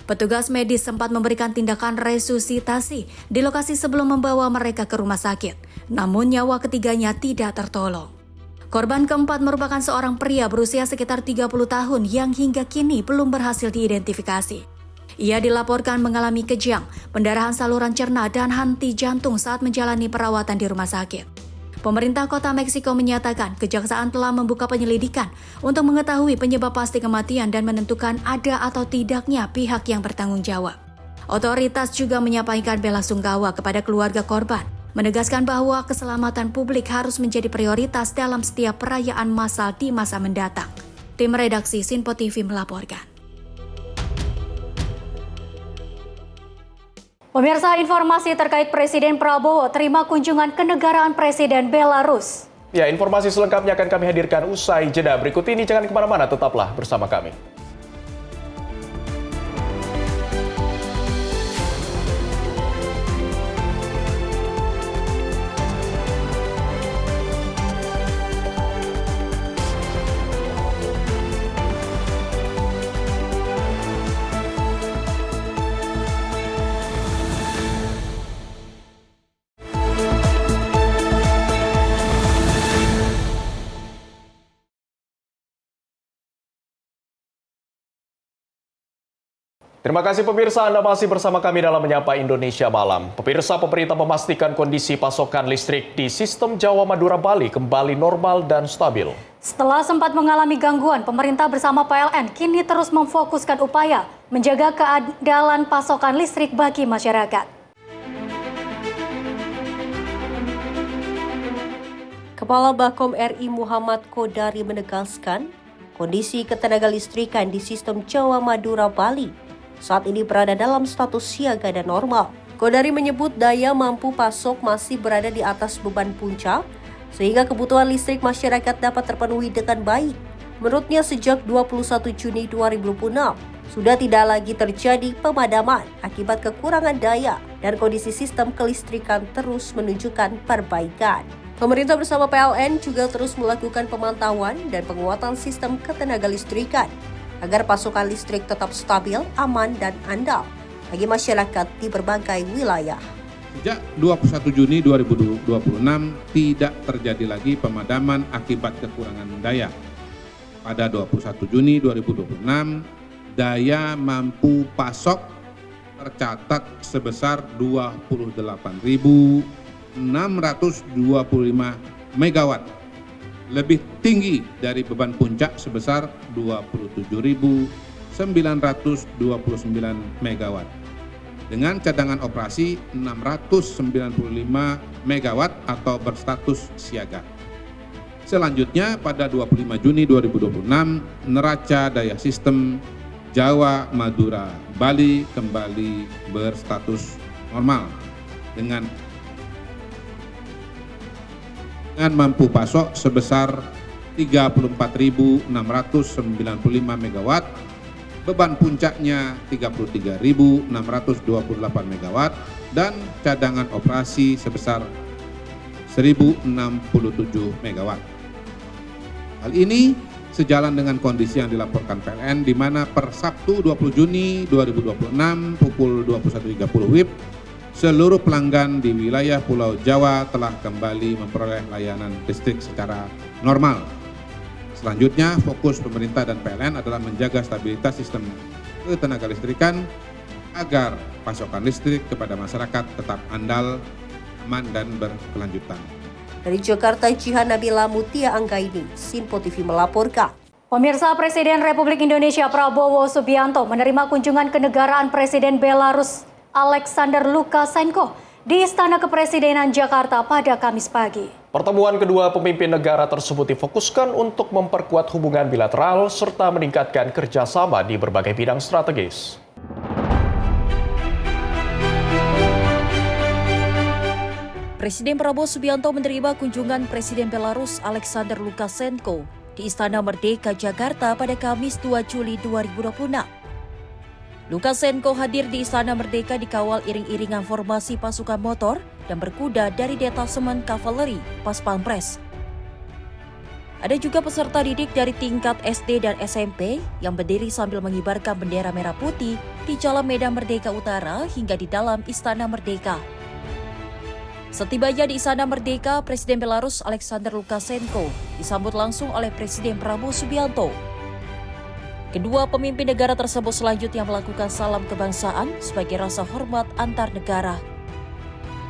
Speaker 2: Petugas medis sempat memberikan tindakan resusitasi di lokasi sebelum membawa mereka ke rumah sakit, namun nyawa ketiganya tidak tertolong. Korban keempat merupakan seorang pria berusia sekitar 30 tahun yang hingga kini belum berhasil diidentifikasi. Ia dilaporkan mengalami kejang, pendarahan saluran cerna dan henti jantung saat menjalani perawatan di rumah sakit. Pemerintah kota Meksiko menyatakan kejaksaan telah membuka penyelidikan untuk mengetahui penyebab pasti kematian dan menentukan ada atau tidaknya pihak yang bertanggung jawab. Otoritas juga menyampaikan bela sungkawa kepada keluarga korban, menegaskan bahwa keselamatan publik harus menjadi prioritas dalam setiap perayaan massal di masa mendatang. Tim redaksi Simpo TV melaporkan. Pemirsa, informasi terkait Presiden Prabowo terima kunjungan kenegaraan Presiden Belarus.
Speaker 1: Ya, informasi selengkapnya akan kami hadirkan usai jeda. Berikut ini jangan kemana-mana, tetaplah bersama kami. Terima kasih pemirsa, Anda masih bersama kami dalam Menyapa Indonesia Malam. Pemirsa, pemerintah memastikan kondisi pasokan listrik di sistem Jawa Madura Bali kembali normal dan stabil.
Speaker 2: Setelah sempat mengalami gangguan, pemerintah bersama PLN kini terus memfokuskan upaya menjaga keandalan pasokan listrik bagi masyarakat.
Speaker 9: Kepala Bakom RI Muhammad Kodari menegaskan, kondisi ketenaga listrikan di sistem Jawa Madura Bali saat ini berada dalam status siaga dan normal. Kodari menyebut daya mampu pasok masih berada di atas beban puncak, sehingga kebutuhan listrik masyarakat dapat terpenuhi dengan baik. Menurutnya sejak 21 Juni 2026, sudah tidak lagi terjadi pemadaman akibat kekurangan daya dan kondisi sistem kelistrikan terus menunjukkan perbaikan. Pemerintah bersama PLN juga terus melakukan pemantauan dan penguatan sistem ketenaga listrikan agar pasokan listrik tetap stabil, aman, dan andal bagi masyarakat di berbagai wilayah.
Speaker 6: Sejak 21 Juni 2026 tidak terjadi lagi pemadaman akibat kekurangan daya. Pada 21 Juni 2026, daya mampu pasok tercatat sebesar 28.625 megawatt, lebih tinggi dari beban puncak sebesar 27.929 megawatt. Dengan cadangan operasi 695 megawatt atau berstatus siaga. Selanjutnya pada 25 Juni 2026, neraca daya sistem Jawa Madura Bali kembali berstatus normal dengan mampu pasok sebesar 34.695 megawatt, beban puncaknya 33.628 megawatt, dan cadangan operasi sebesar 1.067 megawatt. Hal ini sejalan dengan kondisi yang dilaporkan PLN di mana per Sabtu 20 Juni 2026 pukul 21.30 WIB, seluruh pelanggan di wilayah Pulau Jawa telah kembali memperoleh layanan listrik secara normal. Selanjutnya, fokus pemerintah dan PLN adalah menjaga stabilitas sistem ketenaga listrikan agar pasokan listrik kepada masyarakat tetap andal, aman, dan berkelanjutan.
Speaker 9: Dari Jakarta, Jihan Nabila Mutia Anggaini, Sinpo TV melaporkan.
Speaker 2: Pemirsa, Presiden Republik Indonesia Prabowo Subianto menerima kunjungan kenegaraan Presiden Belarus Alexander Lukashenko di Istana Kepresidenan Jakarta pada Kamis pagi.
Speaker 1: Pertemuan kedua pemimpin negara tersebut difokuskan untuk memperkuat hubungan bilateral serta meningkatkan kerjasama di berbagai bidang strategis.
Speaker 19: Presiden Prabowo Subianto menerima kunjungan Presiden Belarus Alexander Lukashenko di Istana Merdeka Jakarta pada Kamis 2 Juli 2026. Lukashenko hadir di Istana Merdeka dikawal iring-iringan formasi pasukan motor dan berkuda dari Detasemen Kavaleri Pas Pampres. Ada juga peserta didik dari tingkat SD dan SMP yang berdiri sambil mengibarkan bendera merah putih di Jalan Medan Merdeka Utara hingga di dalam Istana Merdeka. Setibanya di Istana Merdeka, Presiden Belarus Alexander Lukashenko disambut langsung oleh Presiden Prabowo Subianto. Kedua pemimpin negara tersebut selanjutnya melakukan salam kebangsaan sebagai rasa hormat antar negara.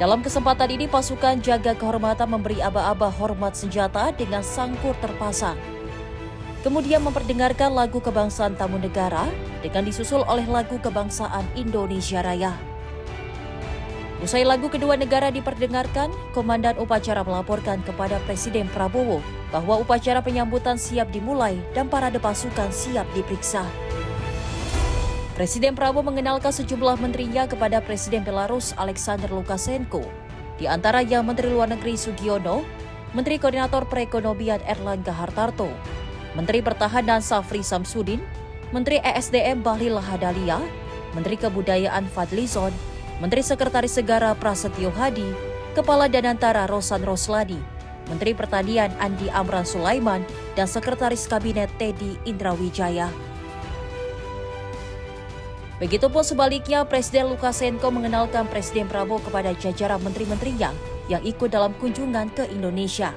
Speaker 19: Dalam kesempatan ini, pasukan jaga kehormatan memberi aba-aba hormat senjata dengan sangkur terpasang. Kemudian memperdengarkan lagu kebangsaan tamu negara dengan disusul oleh lagu kebangsaan Indonesia Raya. Usai lagu kedua negara diperdengarkan, Komandan Upacara melaporkan kepada Presiden Prabowo bahwa upacara penyambutan siap dimulai dan parade pasukan siap diperiksa. Presiden Prabowo mengenalkan sejumlah menterinya kepada Presiden Belarus Alexander Lukashenko, di antaranya Menteri Luar Negeri Sugiono, Menteri Koordinator Perekonomian Erlangga Hartarto, Menteri Pertahanan Safri Samsudin, Menteri ESDM Bahlil Lahadalia, Menteri Kebudayaan Fadlizon, Menteri Sekretaris Negara Prasetyo Hadi, Kepala Danantara Rosan Roslani, Menteri Pertanian Andi Amran Sulaiman, dan Sekretaris Kabinet Teddy Indrawijaya. Begitupun sebaliknya, Presiden Lukashenko mengenalkan Presiden Prabowo kepada jajaran menteri-menterinya yang ikut dalam kunjungan ke Indonesia.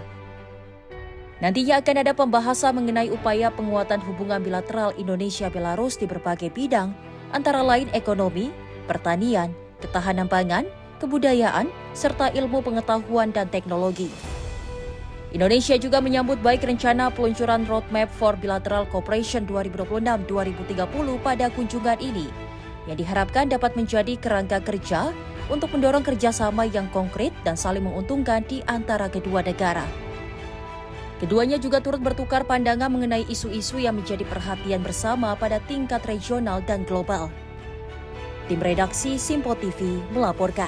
Speaker 19: Nantinya akan ada pembahasan mengenai upaya penguatan hubungan bilateral Indonesia-Belarus di berbagai bidang, antara lain ekonomi, pertanian, ketahanan pangan, kebudayaan, serta ilmu pengetahuan dan teknologi. Indonesia juga menyambut baik rencana peluncuran Roadmap for Bilateral Cooperation 2026-2030 pada kunjungan ini, yang diharapkan dapat menjadi kerangka kerja untuk mendorong kerjasama yang konkret dan saling menguntungkan di antara kedua negara. Keduanya juga turut bertukar pandangan mengenai isu-isu yang menjadi perhatian bersama pada tingkat regional dan global. Tim redaksi Simpo TV melaporkan.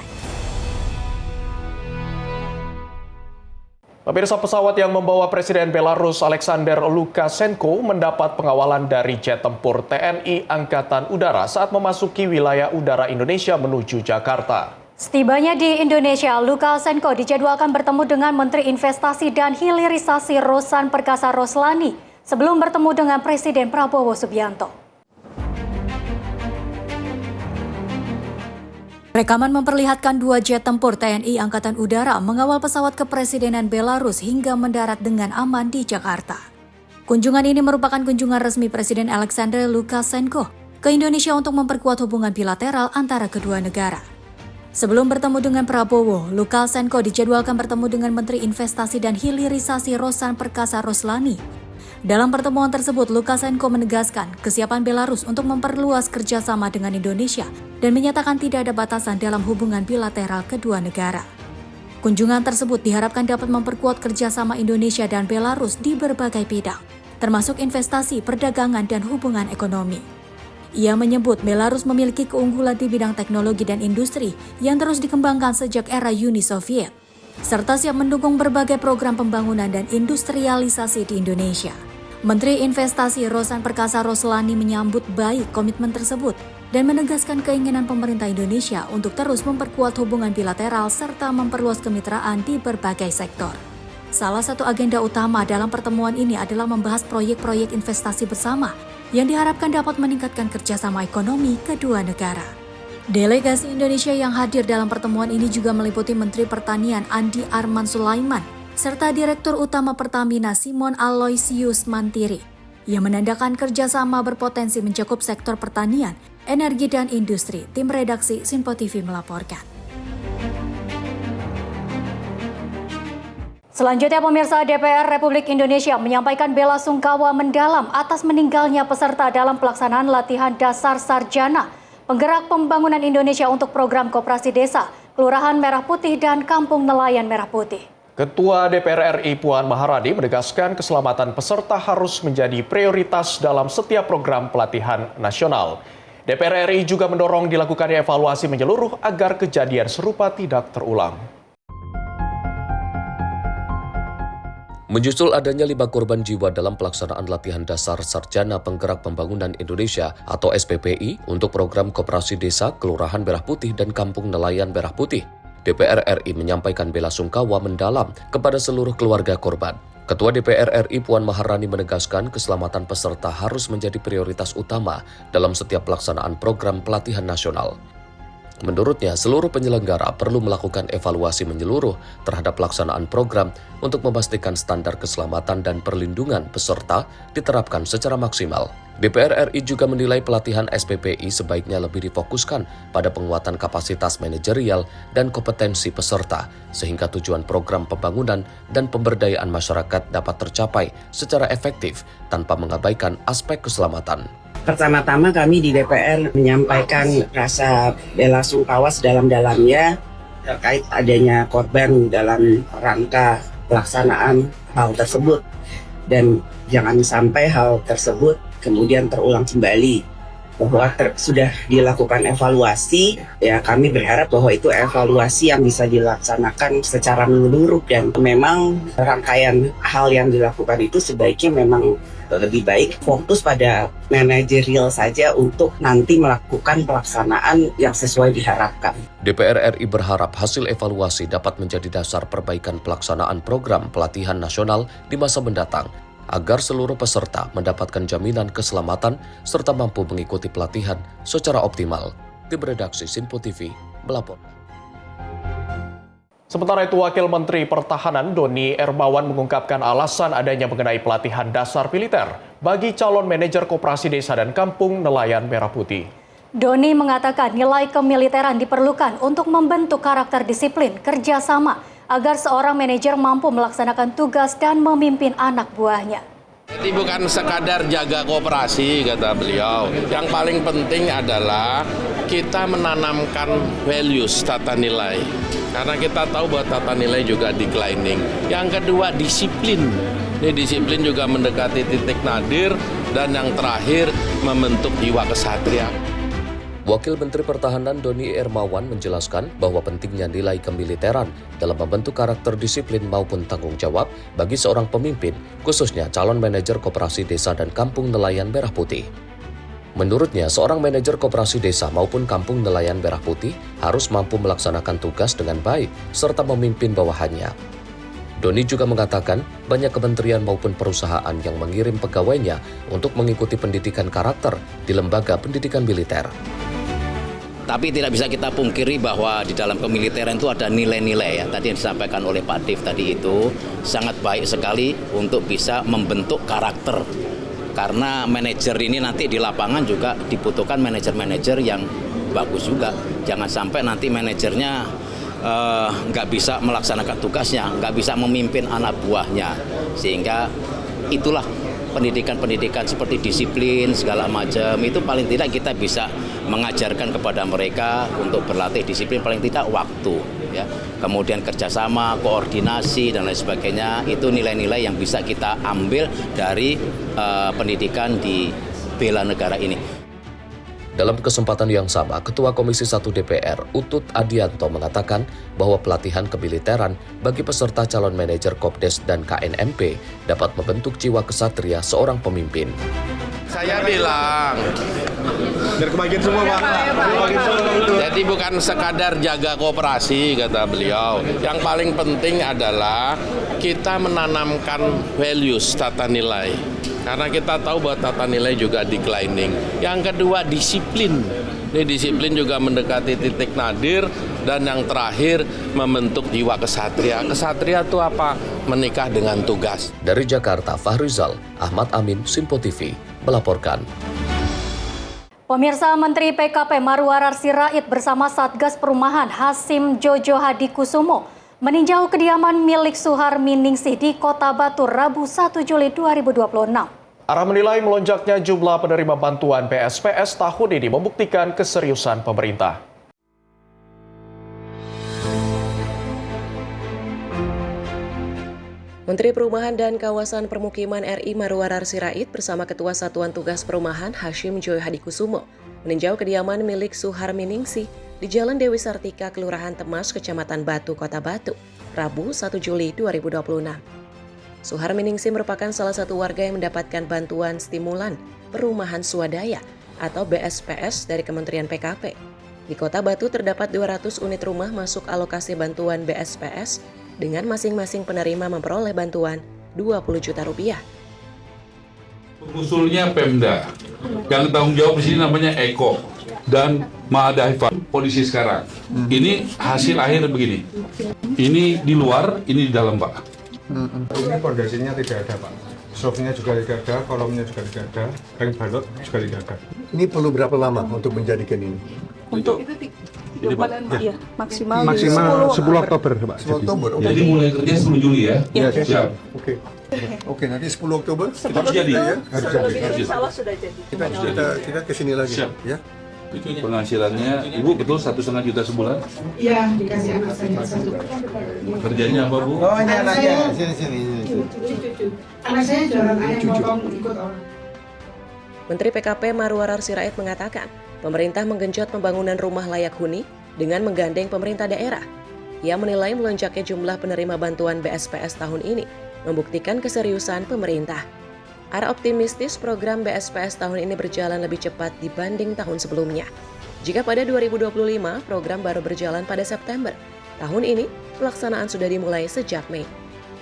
Speaker 1: Pemirsa, pesawat yang membawa Presiden Belarus Alexander Lukashenko mendapat pengawalan dari jet tempur TNI Angkatan Udara saat memasuki wilayah udara Indonesia menuju Jakarta.
Speaker 2: Setibanya di Indonesia, Lukashenko dijadwalkan bertemu dengan Menteri Investasi dan Hilirisasi Rosan Perkasa Roslani sebelum bertemu dengan Presiden Prabowo Subianto. Rekaman memperlihatkan dua jet tempur TNI Angkatan Udara mengawal pesawat kepresidenan Belarus hingga mendarat dengan aman di Jakarta. Kunjungan ini merupakan kunjungan resmi Presiden Alexander Lukashenko ke Indonesia untuk memperkuat hubungan bilateral antara kedua negara. Sebelum bertemu dengan Prabowo, Lukashenko dijadwalkan bertemu dengan Menteri Investasi dan Hilirisasi Rosan Perkasa Roslani. Dalam pertemuan tersebut, Lukashenko menegaskan kesiapan Belarus untuk memperluas kerjasama dengan Indonesia dan menyatakan tidak ada batasan dalam hubungan bilateral kedua negara. Kunjungan tersebut diharapkan dapat memperkuat kerjasama Indonesia dan Belarus di berbagai bidang, termasuk investasi, perdagangan, dan hubungan ekonomi. Ia menyebut Belarus memiliki keunggulan di bidang teknologi dan industri yang terus dikembangkan sejak era Uni Soviet, serta siap mendukung berbagai program pembangunan dan industrialisasi di Indonesia. Menteri Investasi Rosan Perkasa Roslani menyambut baik komitmen tersebut dan menegaskan keinginan pemerintah Indonesia untuk terus memperkuat hubungan bilateral serta memperluas kemitraan di berbagai sektor. Salah satu agenda utama dalam pertemuan ini adalah membahas proyek-proyek investasi bersama yang diharapkan dapat meningkatkan kerjasama ekonomi kedua negara. Delegasi Indonesia yang hadir dalam pertemuan ini juga meliputi Menteri Pertanian Andi Arman Sulaiman, serta Direktur Utama Pertamina Simon Aloysius Mantiri, yang menandakan kerjasama berpotensi mencakup sektor pertanian, energi, dan industri. Tim redaksi Simpo TV melaporkan. Selanjutnya, pemirsa, DPR Republik Indonesia menyampaikan bela sungkawa mendalam atas meninggalnya peserta dalam pelaksanaan latihan dasar sarjana penggerak pembangunan Indonesia untuk program Koperasi Desa, Kelurahan Merah Putih, dan Kampung Nelayan Merah Putih. Ketua DPR RI Puan Maharani menegaskan keselamatan peserta harus menjadi prioritas dalam setiap program pelatihan nasional. DPR RI juga mendorong dilakukannya evaluasi menyeluruh agar kejadian serupa tidak terulang.
Speaker 16: Menyusul adanya 5 korban jiwa dalam pelaksanaan latihan dasar Sarjana Penggerak Pembangunan Indonesia atau SPPI untuk program Koperasi Desa, Kelurahan Merah Putih, dan Kampung Nelayan Merah Putih, DPR RI menyampaikan bela sungkawa mendalam kepada seluruh keluarga korban. Ketua DPR RI Puan Maharani menegaskan keselamatan peserta harus menjadi prioritas utama dalam setiap pelaksanaan program pelatihan nasional. Menurutnya, seluruh penyelenggara perlu melakukan evaluasi menyeluruh terhadap pelaksanaan program untuk memastikan standar keselamatan dan perlindungan peserta diterapkan secara maksimal. DPR RI juga menilai pelatihan SPPI sebaiknya lebih difokuskan pada penguatan kapasitas manajerial dan kompetensi peserta, sehingga tujuan program pembangunan dan pemberdayaan masyarakat dapat tercapai secara efektif tanpa mengabaikan aspek keselamatan.
Speaker 7: Pertama-tama kami di DPR menyampaikan rasa bela sungkawa sedalam-dalamnya terkait adanya korban dalam rangka pelaksanaan hal tersebut. Dan jangan sampai hal tersebut kemudian terulang kembali. Bahwa sudah dilakukan evaluasi, ya kami berharap bahwa itu evaluasi yang bisa dilaksanakan secara menyeluruh, dan memang rangkaian hal yang dilakukan itu sebaiknya memang lebih baik fokus pada manajerial saja untuk nanti melakukan pelaksanaan yang sesuai diharapkan.
Speaker 16: DPR RI berharap hasil evaluasi dapat menjadi dasar perbaikan pelaksanaan program pelatihan nasional di masa mendatang, agar seluruh peserta mendapatkan jaminan keselamatan serta mampu mengikuti pelatihan secara optimal. Tim redaksi Simpo TV melaporkan.
Speaker 1: Sementara itu, Wakil Menteri Pertahanan Doni Ermawan mengungkapkan alasan adanya mengenai pelatihan dasar militer bagi calon manajer Koperasi Desa dan Kampung Nelayan Merah Putih.
Speaker 2: Doni mengatakan nilai kemiliteran diperlukan untuk membentuk karakter disiplin, kerjasama, agar seorang manajer mampu melaksanakan tugas dan memimpin anak buahnya.
Speaker 3: Jadi bukan sekadar jaga kooperasi, kata beliau. Yang paling penting adalah kita menanamkan values, tata nilai. Karena kita tahu bahwa tata nilai juga declining. Yang kedua, disiplin. Ini disiplin juga mendekati titik nadir. Dan yang terakhir, membentuk jiwa kesatria.
Speaker 16: Wakil Menteri Pertahanan Doni Hermawan menjelaskan bahwa pentingnya nilai kemiliteran dalam membentuk karakter disiplin maupun tanggung jawab bagi seorang pemimpin, khususnya calon manajer koperasi desa dan kampung nelayan Merah Putih. Menurutnya, seorang manajer koperasi desa maupun kampung nelayan Merah Putih harus mampu melaksanakan tugas dengan baik serta memimpin bawahannya. Doni juga mengatakan banyak kementerian maupun perusahaan yang mengirim pegawainya untuk mengikuti pendidikan karakter di lembaga pendidikan militer.
Speaker 8: Tapi tidak bisa kita pungkiri bahwa di dalam kemiliteran itu ada nilai-nilai ya. Tadi yang disampaikan oleh Pak Dev tadi itu sangat baik sekali untuk bisa membentuk karakter. Karena manajer ini nanti di lapangan juga dibutuhkan manajer-manajer yang bagus juga. Jangan sampai nanti manajernya nggak bisa melaksanakan tugasnya, nggak bisa memimpin anak buahnya. Sehingga itulah pendidikan-pendidikan seperti disiplin segala macam itu paling tidak kita bisa mengajarkan kepada mereka untuk berlatih disiplin paling tidak waktu ya. Kemudian kerjasama, koordinasi dan lain sebagainya itu nilai-nilai yang bisa kita ambil dari pendidikan di bela negara ini.
Speaker 16: Dalam kesempatan yang sama, Ketua Komisi 1 DPR, Utut Adianto mengatakan bahwa pelatihan kemiliteran bagi peserta calon manajer Kopdes dan KNMP dapat membentuk jiwa kesatria seorang pemimpin.
Speaker 3: Saya bilang,
Speaker 5: biar kebagian semua Pak.
Speaker 3: Jadi bukan sekadar jaga kooperasi, kata beliau. Yang paling penting adalah kita menanamkan values, tata nilai. Karena kita tahu bahwa tata nilai juga declining. Yang kedua, disiplin. Ini disiplin juga mendekati titik nadir. Dan yang terakhir, membentuk jiwa kesatria. Kesatria itu apa? Menikah dengan tugas.
Speaker 16: Dari Jakarta, Fahrizal, Ahmad Amin, Simpo TV, melaporkan.
Speaker 2: Pemirsa, Menteri PKP Marwarar Sirait bersama Satgas Perumahan Hasim Jojo Hadikusumo meninjau kediaman milik Suharmi Ningsih di Kota Batu Rabu 1 Juli 2026.
Speaker 1: Ara menilai melonjaknya jumlah penerima bantuan BSPS tahun ini membuktikan keseriusan pemerintah.
Speaker 23: Menteri Perumahan dan Kawasan Permukiman RI Marwarar Sirait bersama Ketua Satuan Tugas Perumahan Hasim Jojo Hadikusumo meninjau kediaman milik Suharmi Ningsih di Jalan Dewi Sartika, Kelurahan Temas, Kecamatan Batu, Kota Batu, Rabu 1 Juli 2026. Suharmi Ningsih merupakan salah satu warga yang mendapatkan bantuan stimulan perumahan swadaya atau BSPS dari Kementerian PKP. Di Kota Batu terdapat 200 unit rumah masuk alokasi bantuan BSPS dengan masing-masing penerima memperoleh bantuan Rp20 juta.
Speaker 24: Pengusulnya Pemda, yang tanggung jawab di sini namanya Eko dan Mahadaifa, polisi sekarang. Ini hasil akhir begini. Ini di luar, ini di dalam, Pak.
Speaker 5: Ini fondasinya tidak ada, Pak. Softnya juga tidak ada, kolomnya juga tidak ada, kain balok juga tidak ada.
Speaker 25: Ini perlu berapa lama untuk menjadikan ini?
Speaker 18: Untuk ya, maksimal
Speaker 25: 10 Oktober, Pak. 10 Oktober. Okay.
Speaker 24: Jadi mulai kerja 10 Juli ya?
Speaker 25: Ya,
Speaker 24: siap.
Speaker 25: Oke. Oke, nanti 10 Oktober
Speaker 24: harus jadi.
Speaker 25: Ya? Harus jadi.
Speaker 18: Insya Allah sudah jadi.
Speaker 25: Kita kesini lagi.
Speaker 24: Siap.
Speaker 25: Ya.
Speaker 24: Itu penghasilannya, Ibu betul 1,5 juta sebulan?
Speaker 18: Iya, dikasih anak saya 1.
Speaker 24: Kerjanya apa, Bu?
Speaker 25: Oh, ini anaknya. Sini.
Speaker 18: Cucu. Anak saya jualan ayam potong ikut orang.
Speaker 23: Menteri PKP Marwarar Sirait mengatakan, pemerintah menggenjot pembangunan rumah layak huni dengan menggandeng pemerintah daerah. Ia menilai melonjaknya jumlah penerima bantuan BSPS tahun ini membuktikan keseriusan pemerintah. Ara optimistis program BSPS tahun ini berjalan lebih cepat dibanding tahun sebelumnya. Jika pada 2025 program baru berjalan pada September, tahun ini pelaksanaan sudah dimulai sejak Mei.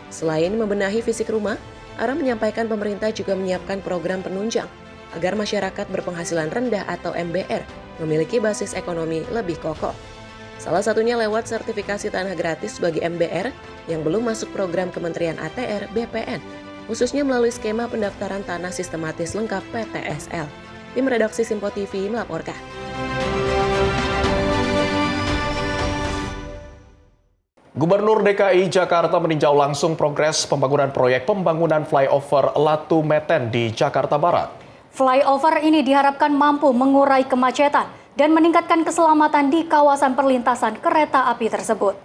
Speaker 23: Selain membenahi fisik rumah, Ara menyampaikan pemerintah juga menyiapkan program penunjang agar masyarakat berpenghasilan rendah atau MBR memiliki basis ekonomi lebih kokoh. Salah satunya lewat sertifikasi tanah gratis bagi MBR yang belum masuk program Kementerian ATR BPN, khususnya melalui skema pendaftaran tanah sistematis lengkap PTSL. Tim redaksi Simpo TV melaporkan.
Speaker 1: Gubernur DKI Jakarta meninjau langsung progres pembangunan proyek pembangunan flyover Latu Meten di Jakarta Barat.
Speaker 2: Flyover ini diharapkan mampu mengurai kemacetan dan meningkatkan keselamatan di kawasan perlintasan kereta api tersebut.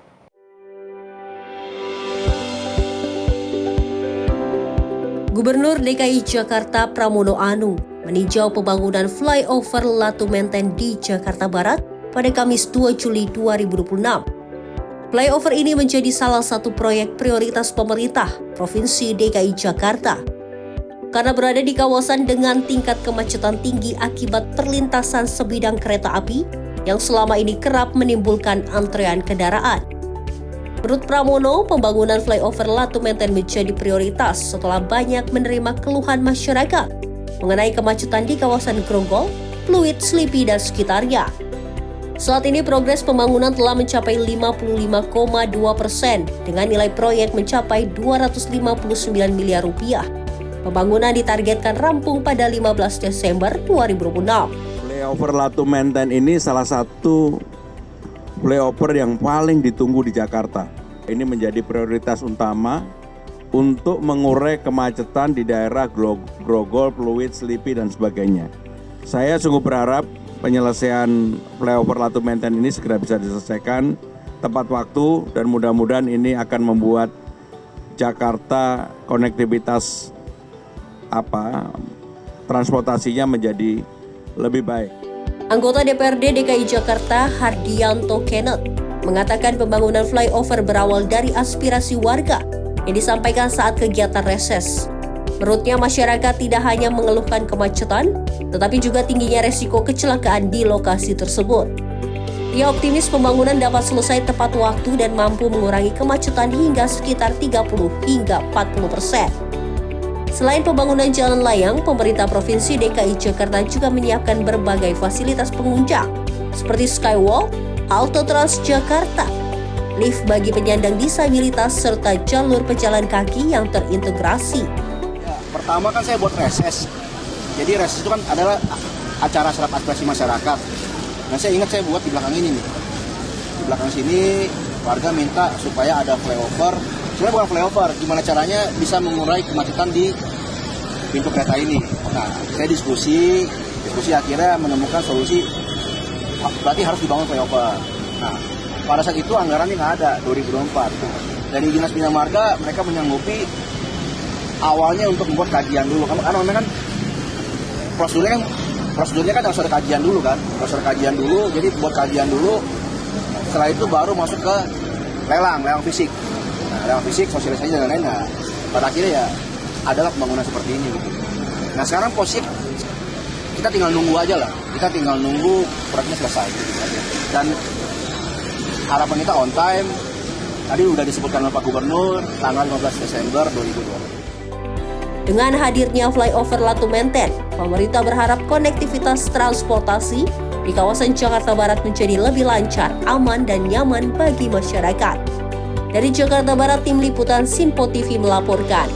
Speaker 9: Gubernur DKI Jakarta Pramono Anung meninjau pembangunan flyover Latu Meten di Jakarta Barat pada Kamis 2 Juli 2026. Flyover ini menjadi salah satu proyek prioritas pemerintah Provinsi DKI Jakarta. Karena berada di kawasan dengan tingkat kemacetan tinggi akibat perlintasan sebidang kereta api yang selama ini kerap menimbulkan antrean kendaraan. Menurut Pramono, pembangunan flyover Latu Meten menjadi prioritas setelah banyak menerima keluhan masyarakat mengenai kemacetan di kawasan Grogol, Pluit, Slipi, dan sekitarnya. Saat ini progres pembangunan telah mencapai 55,2% dengan nilai proyek mencapai 259 miliar rupiah. Pembangunan ditargetkan rampung pada 15 Desember 2026.
Speaker 10: Flyover Latu Menten ini salah satu flyover yang paling ditunggu di Jakarta. Ini menjadi prioritas utama untuk mengurai kemacetan di daerah Grogol, Pluit, Slipi, dan sebagainya. Saya sungguh berharap penyelesaian flyover Latu Menten ini segera bisa diselesaikan tepat waktu dan mudah-mudahan ini akan membuat Jakarta konektivitas transportasinya menjadi lebih baik.
Speaker 9: Anggota DPRD DKI Jakarta Hardianto Kenneth mengatakan pembangunan flyover berawal dari aspirasi warga yang disampaikan saat kegiatan reses. Menurutnya masyarakat tidak hanya mengeluhkan kemacetan, tetapi juga tingginya resiko kecelakaan di lokasi tersebut. Ia optimis pembangunan dapat selesai tepat waktu dan mampu mengurangi kemacetan hingga sekitar 30 hingga 40%. Selain pembangunan jalan layang, pemerintah Provinsi DKI Jakarta juga menyiapkan berbagai fasilitas penunjang, seperti skywalk, halte Transjakarta, lift bagi penyandang disabilitas, serta jalur pejalan kaki yang terintegrasi.
Speaker 11: Pertama kan saya buat reses. Jadi reses itu kan adalah acara serap aspirasi masyarakat. Nah saya ingat saya buat di belakang ini nih. Di belakang sini warga minta supaya ada flyover. Sebenarnya bukan flyover, gimana caranya bisa mengurai kemacetan di pintu kereta ini. Nah saya diskusi akhirnya menemukan solusi. Berarti harus dibangun flyover. Nah pada saat itu anggarannya nggak ada 2024. Dari Dinas Bina Marga mereka menyanggupi awalnya untuk membuat kajian dulu, karena memang kan prosedurnya kan harus ada kajian dulu kan, jadi buat kajian dulu, setelah itu baru masuk ke lelang fisik. Nah, lelang fisik, sosialisasi dan lain-lain. Nah, pada akhirnya ya adalah pembangunan seperti ini gitu. Nah sekarang posisi kita tinggal nunggu aja lah, proyeknya selesai gitu aja. Dan harapan kita on time, tadi udah disebutkan oleh Pak Gubernur, tanggal 15 Desember 2020.
Speaker 9: Dengan hadirnya flyover Latu Menten, pemerintah berharap konektivitas transportasi di kawasan Jakarta Barat menjadi lebih lancar, aman, dan nyaman bagi masyarakat. Dari Jakarta Barat, Tim Liputan Simpo TV melaporkan.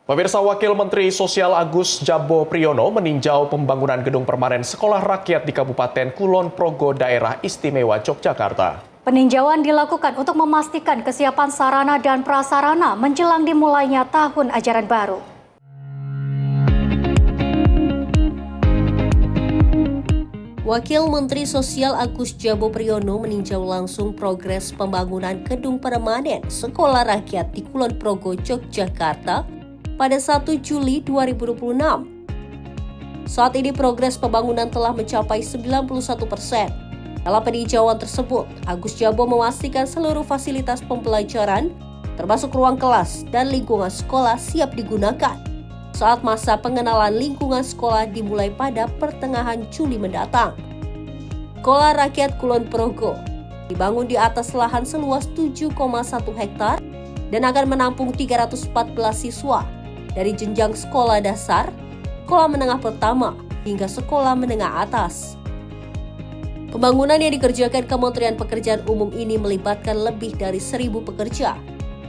Speaker 1: Pemirsa, Wakil Menteri Sosial Agus Jabo Priyono meninjau pembangunan gedung permanen Sekolah Rakyat di Kabupaten Kulon Progo, Daerah Istimewa Yogyakarta.
Speaker 2: Peninjauan dilakukan untuk memastikan kesiapan sarana dan prasarana menjelang dimulainya tahun ajaran baru.
Speaker 9: Wakil Menteri Sosial Agus Jabo Priyono meninjau langsung progres pembangunan gedung permanen Sekolah Rakyat di Kulon Progo, Yogyakarta pada 1 Juli 2026. Saat ini progres pembangunan telah mencapai 91%. Dalam peninjauan tersebut, Agus Jabo memastikan seluruh fasilitas pembelajaran, termasuk ruang kelas dan lingkungan sekolah siap digunakan saat masa pengenalan lingkungan sekolah dimulai pada pertengahan Juli mendatang. Sekolah Rakyat Kulon Progo dibangun di atas lahan seluas 7,1 hektar dan akan menampung 314 siswa dari jenjang sekolah dasar, sekolah menengah pertama, hingga sekolah menengah atas. Pembangunan yang dikerjakan Kementerian Pekerjaan Umum ini melibatkan lebih dari 1.000 pekerja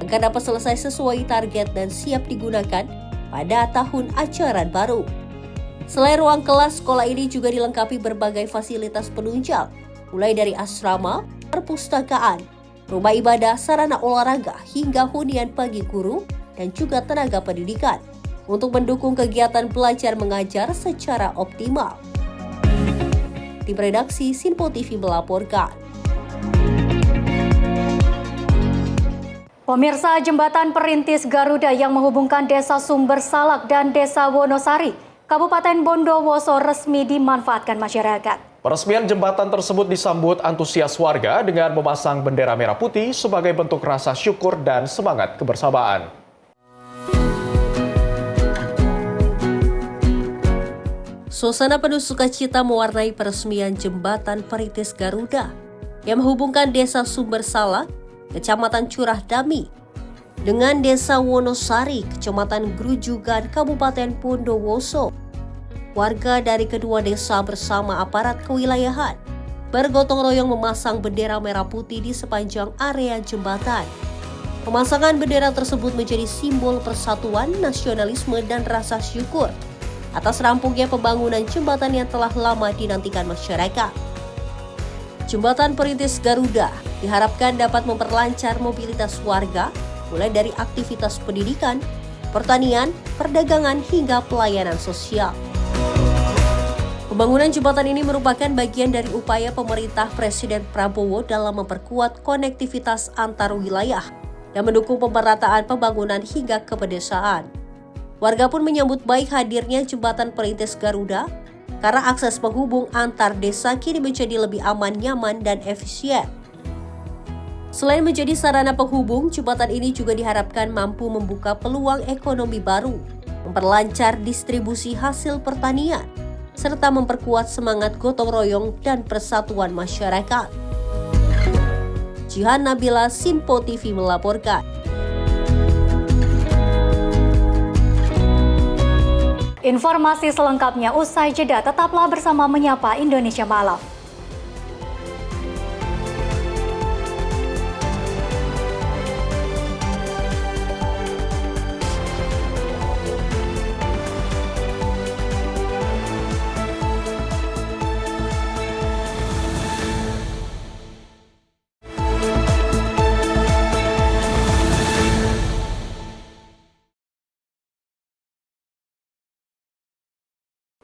Speaker 9: agar dapat selesai sesuai target dan siap digunakan pada tahun ajaran baru. Selain ruang kelas, sekolah ini juga dilengkapi berbagai fasilitas penunjang, mulai dari asrama, perpustakaan, rumah ibadah, sarana olahraga, hingga hunian bagi guru dan juga tenaga pendidikan untuk mendukung kegiatan belajar mengajar secara optimal. Tim redaksi Sinpo TV melaporkan.
Speaker 2: Pemirsa, jembatan perintis Garuda yang menghubungkan Desa Sumber Salak dan Desa Wonosari, Kabupaten Bondowoso resmi dimanfaatkan masyarakat.
Speaker 1: Peresmian jembatan tersebut disambut antusias warga dengan memasang bendera merah putih sebagai bentuk rasa syukur dan semangat kebersamaan.
Speaker 9: Suasana penuh sukacita mewarnai peresmian jembatan perintis Garuda yang menghubungkan Desa Sumber Salak, Kecamatan Curah Dami, dengan Desa Wonosari, Kecamatan Grujugan, Kabupaten Bondowoso. Warga dari kedua desa bersama aparat kewilayahan bergotong royong memasang bendera merah putih di sepanjang area jembatan. Pemasangan bendera tersebut menjadi simbol persatuan, nasionalisme, dan rasa syukur atas rampungnya pembangunan jembatan yang telah lama dinantikan masyarakat. Jembatan perintis Garuda diharapkan dapat memperlancar mobilitas warga, mulai dari aktivitas pendidikan, pertanian, perdagangan, hingga pelayanan sosial. Pembangunan jembatan ini merupakan bagian dari upaya pemerintah Presiden Prabowo dalam memperkuat konektivitas antar wilayah dan mendukung pemerataan pembangunan hingga ke pedesaan. Warga pun menyambut baik hadirnya jembatan perintis Garuda karena akses penghubung antar desa kini menjadi lebih aman, nyaman, dan efisien. Selain menjadi sarana penghubung, jembatan ini juga diharapkan mampu membuka peluang ekonomi baru, memperlancar distribusi hasil pertanian, serta memperkuat semangat gotong royong dan persatuan masyarakat. Jihan Nabila, Sinpo TV melaporkan.
Speaker 2: Informasi selengkapnya usai jeda, tetaplah bersama Menyapa Indonesia Malam.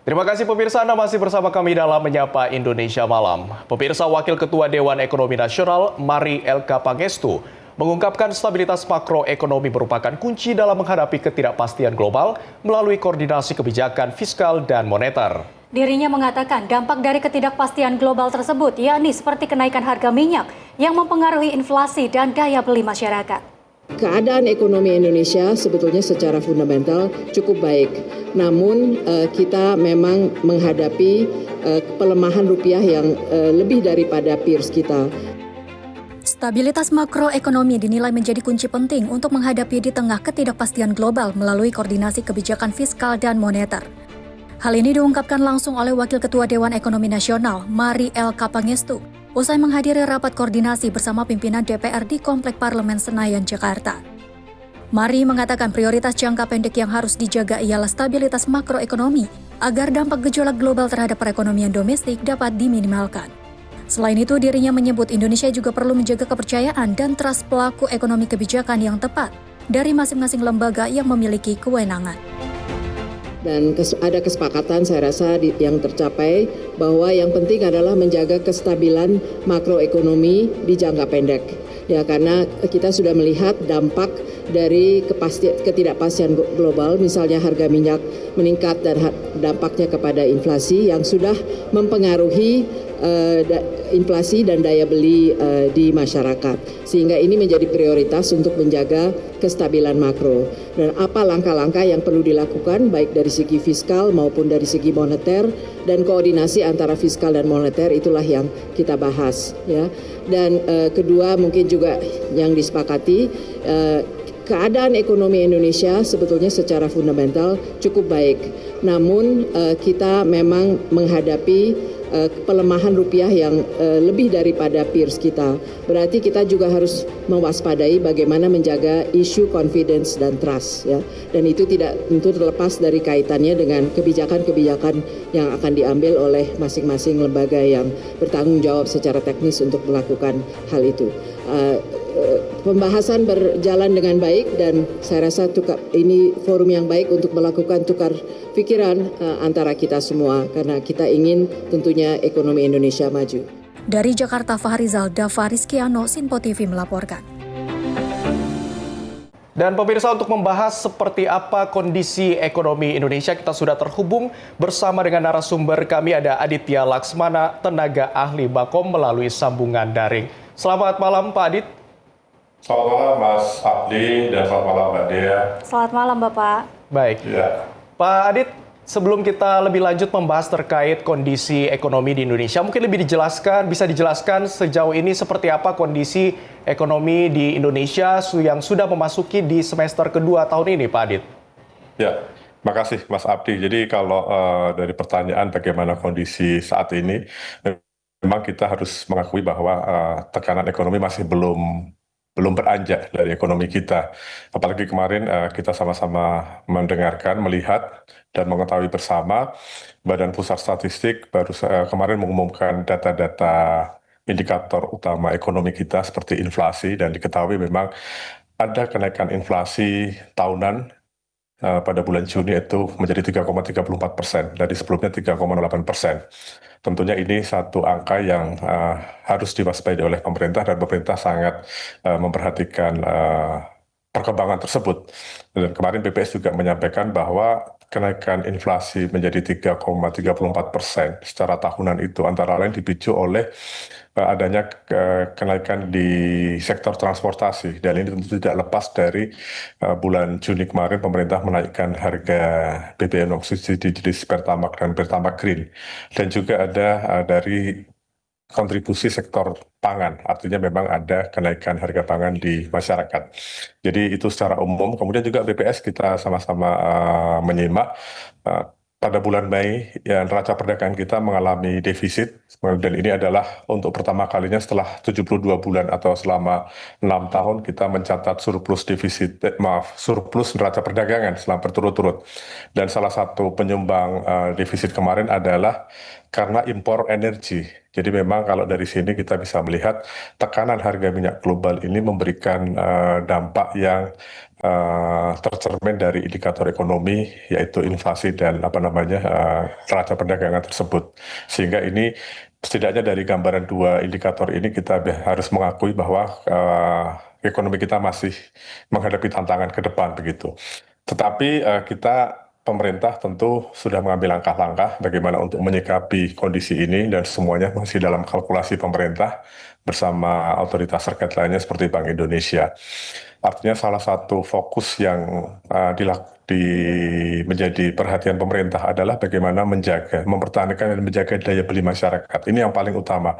Speaker 1: Terima kasih pemirsa, Anda masih bersama kami dalam Menyapa Indonesia Malam. Pemirsa, Wakil Ketua Dewan Ekonomi Nasional, Mari Elka Pangestu, mengungkapkan stabilitas makroekonomi merupakan kunci dalam menghadapi ketidakpastian global melalui koordinasi kebijakan fiskal dan moneter.
Speaker 2: Dirinya mengatakan dampak dari ketidakpastian global tersebut, yakni seperti kenaikan harga minyak yang mempengaruhi inflasi dan daya beli masyarakat.
Speaker 12: Keadaan ekonomi Indonesia sebetulnya secara fundamental cukup baik. Namun kita memang menghadapi pelemahan rupiah yang lebih daripada peers kita.
Speaker 2: Stabilitas makroekonomi dinilai menjadi kunci penting untuk menghadapi di tengah ketidakpastian global melalui koordinasi kebijakan fiskal dan moneter. Hal ini diungkapkan langsung oleh Wakil Ketua Dewan Ekonomi Nasional, Mari Elka Pangestu, usai menghadiri rapat koordinasi bersama pimpinan DPR di Komplek Parlemen Senayan, Jakarta. Mari mengatakan prioritas jangka pendek yang harus dijaga ialah stabilitas makroekonomi agar dampak gejolak global terhadap perekonomian domestik dapat diminimalkan. Selain itu, dirinya menyebut Indonesia juga perlu menjaga kepercayaan dan trust pelaku ekonomi kebijakan yang tepat dari masing-masing lembaga yang memiliki kewenangan.
Speaker 12: Dan ada kesepakatan saya rasa yang tercapai bahwa yang penting adalah menjaga kestabilan makroekonomi di jangka pendek. Ya, karena kita sudah melihat dampak dari ketidakpastian global, misalnya harga minyak meningkat dan dampaknya kepada inflasi yang sudah mempengaruhi inflasi dan daya beli di masyarakat. Sehingga ini menjadi prioritas untuk menjaga kestabilan makro. Dan apa langkah-langkah yang perlu dilakukan baik dari segi fiskal maupun dari segi moneter, dan koordinasi antara fiskal dan moneter itulah yang kita bahas, ya. Dan kedua mungkin juga yang disepakati, keadaan ekonomi Indonesia sebetulnya secara fundamental cukup baik. Namun kita memang menghadapi pelemahan rupiah yang lebih daripada peers kita. Berarti kita juga harus mewaspadai bagaimana menjaga isu confidence dan trust ya. Dan itu tidak tentu terlepas dari kaitannya dengan kebijakan-kebijakan yang akan diambil oleh masing-masing lembaga yang bertanggung jawab secara teknis untuk melakukan hal itu. Pembahasan berjalan dengan baik dan saya rasa ini forum yang baik untuk melakukan tukar pikiran antara kita semua karena kita ingin tentunya ekonomi Indonesia maju.
Speaker 2: Dari Jakarta, Fahrizal Dava Rizkiano, Sinpo TV melaporkan.
Speaker 1: Dan pemirsa, untuk membahas seperti apa kondisi ekonomi Indonesia, kita sudah terhubung bersama dengan narasumber kami, ada Aditya Laksmana, tenaga ahli Bakom melalui sambungan daring. Selamat malam Pak Adit.
Speaker 13: Selamat malam Mas Abdi dan selamat malam Mbak Dea.
Speaker 2: Selamat malam Bapak.
Speaker 1: Baik.
Speaker 13: Ya.
Speaker 1: Pak Adit, sebelum kita lebih lanjut membahas terkait kondisi ekonomi di Indonesia, mungkin bisa dijelaskan sejauh ini seperti apa kondisi ekonomi di Indonesia yang sudah memasuki di semester kedua tahun ini, Pak Adit?
Speaker 13: Ya, makasih Mas Abdi. Jadi kalau dari pertanyaan bagaimana kondisi saat ini, memang kita harus mengakui bahwa tekanan ekonomi masih belum beranjak dari ekonomi kita. Apalagi kemarin kita sama-sama mendengarkan, melihat, dan mengetahui bersama Badan Pusat Statistik baru kemarin mengumumkan data-data indikator utama ekonomi kita seperti inflasi, dan diketahui memang ada kenaikan inflasi tahunan pada bulan Juni itu menjadi 3,34% dari sebelumnya 3,08%. Tentunya ini satu angka yang harus diwaspadai oleh pemerintah dan pemerintah sangat memperhatikan perkembangan tersebut. Dan kemarin BPS juga menyampaikan bahwa kenaikan inflasi menjadi 3,34% secara tahunan itu antara lain dipicu oleh adanya kenaikan di sektor transportasi, dan ini tentu tidak lepas dari bulan Juni kemarin pemerintah menaikkan harga BBM non subsidi jenis Pertamax dan Pertamax Green, dan juga ada dari kontribusi sektor pangan, artinya memang ada kenaikan harga pangan di masyarakat. Jadi itu secara umum. Kemudian juga BPS kita sama-sama menyimak pada bulan Mei ya, neraca perdagangan kita mengalami defisit, dan ini adalah untuk pertama kalinya setelah 72 bulan atau selama 6 tahun kita mencatat surplus neraca perdagangan selama berturut-turut. Dan salah satu penyumbang defisit kemarin adalah karena impor energi. Jadi memang kalau dari sini kita bisa melihat tekanan harga minyak global ini memberikan dampak yang tercermin dari indikator ekonomi, yaitu inflasi dan neraca perdagangan tersebut. Sehingga ini setidaknya dari gambaran dua indikator ini kita harus mengakui bahwa ekonomi kita masih menghadapi tantangan ke depan begitu. Tetapi pemerintah tentu sudah mengambil langkah-langkah bagaimana untuk menyikapi kondisi ini, dan semuanya masih dalam kalkulasi pemerintah bersama otoritas terkait lainnya seperti Bank Indonesia. Artinya salah satu fokus yang menjadi perhatian pemerintah adalah bagaimana mempertahankan dan menjaga daya beli masyarakat. Ini yang paling utama.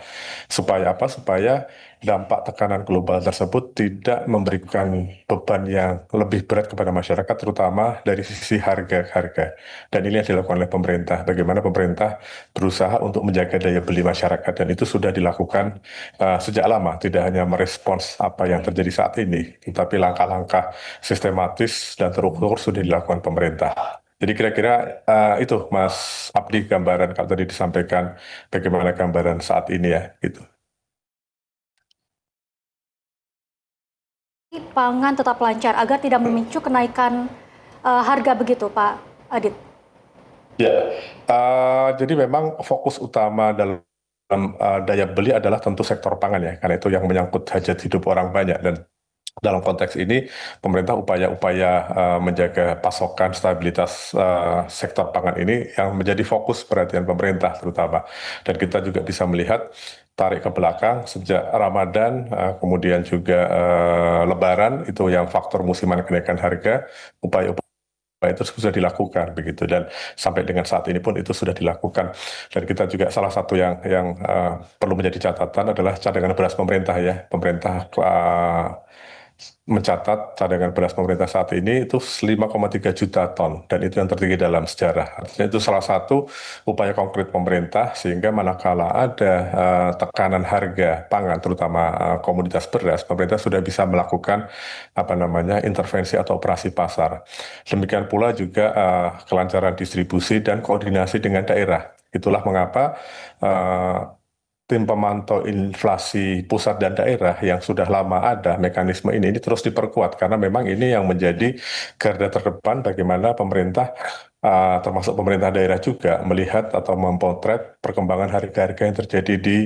Speaker 13: Supaya apa? Supaya dampak tekanan global tersebut tidak memberikan beban yang lebih berat kepada masyarakat, terutama dari sisi harga-harga. Dan ini yang dilakukan oleh pemerintah. Bagaimana pemerintah berusaha untuk menjaga daya beli masyarakat, dan itu sudah dilakukan sejak lama. Tidak hanya merespons apa yang terjadi saat ini, tetapi langkah-langkah sistematis dan terukur sudah dilakukan pemerintah. Jadi kira-kira itu Mas Abdi gambaran kalau tadi disampaikan bagaimana gambaran saat ini ya gitu.
Speaker 2: Pangan tetap lancar agar tidak memicu kenaikan harga begitu Pak Adit?
Speaker 13: Ya, jadi memang fokus utama dalam daya beli adalah tentu sektor pangan ya, karena itu yang menyangkut hajat hidup orang banyak. Dan dalam konteks ini pemerintah upaya-upaya menjaga pasokan stabilitas sektor pangan ini yang menjadi fokus perhatian pemerintah terutama. Dan kita juga bisa melihat tarik ke belakang sejak Ramadan, kemudian juga Lebaran, itu yang faktor musiman kenaikan harga, upaya-upaya itu sudah dilakukan begitu, dan sampai dengan saat ini pun itu sudah dilakukan. Dan kita juga salah satu yang perlu menjadi catatan adalah cadangan beras pemerintah ya. Pemerintah mencatat cadangan beras pemerintah saat ini itu 5,3 juta ton dan itu yang tertinggi dalam sejarah. Artinya itu salah satu upaya konkret pemerintah sehingga manakala ada tekanan harga pangan terutama komoditas beras, pemerintah sudah bisa melakukan intervensi atau operasi pasar. Demikian pula juga kelancaran distribusi dan koordinasi dengan daerah. Itulah mengapa tim pemantau inflasi pusat dan daerah yang sudah lama ada mekanisme ini terus diperkuat karena memang ini yang menjadi garda terdepan bagaimana pemerintah termasuk pemerintah daerah juga melihat atau mempotret perkembangan harga-harga yang terjadi di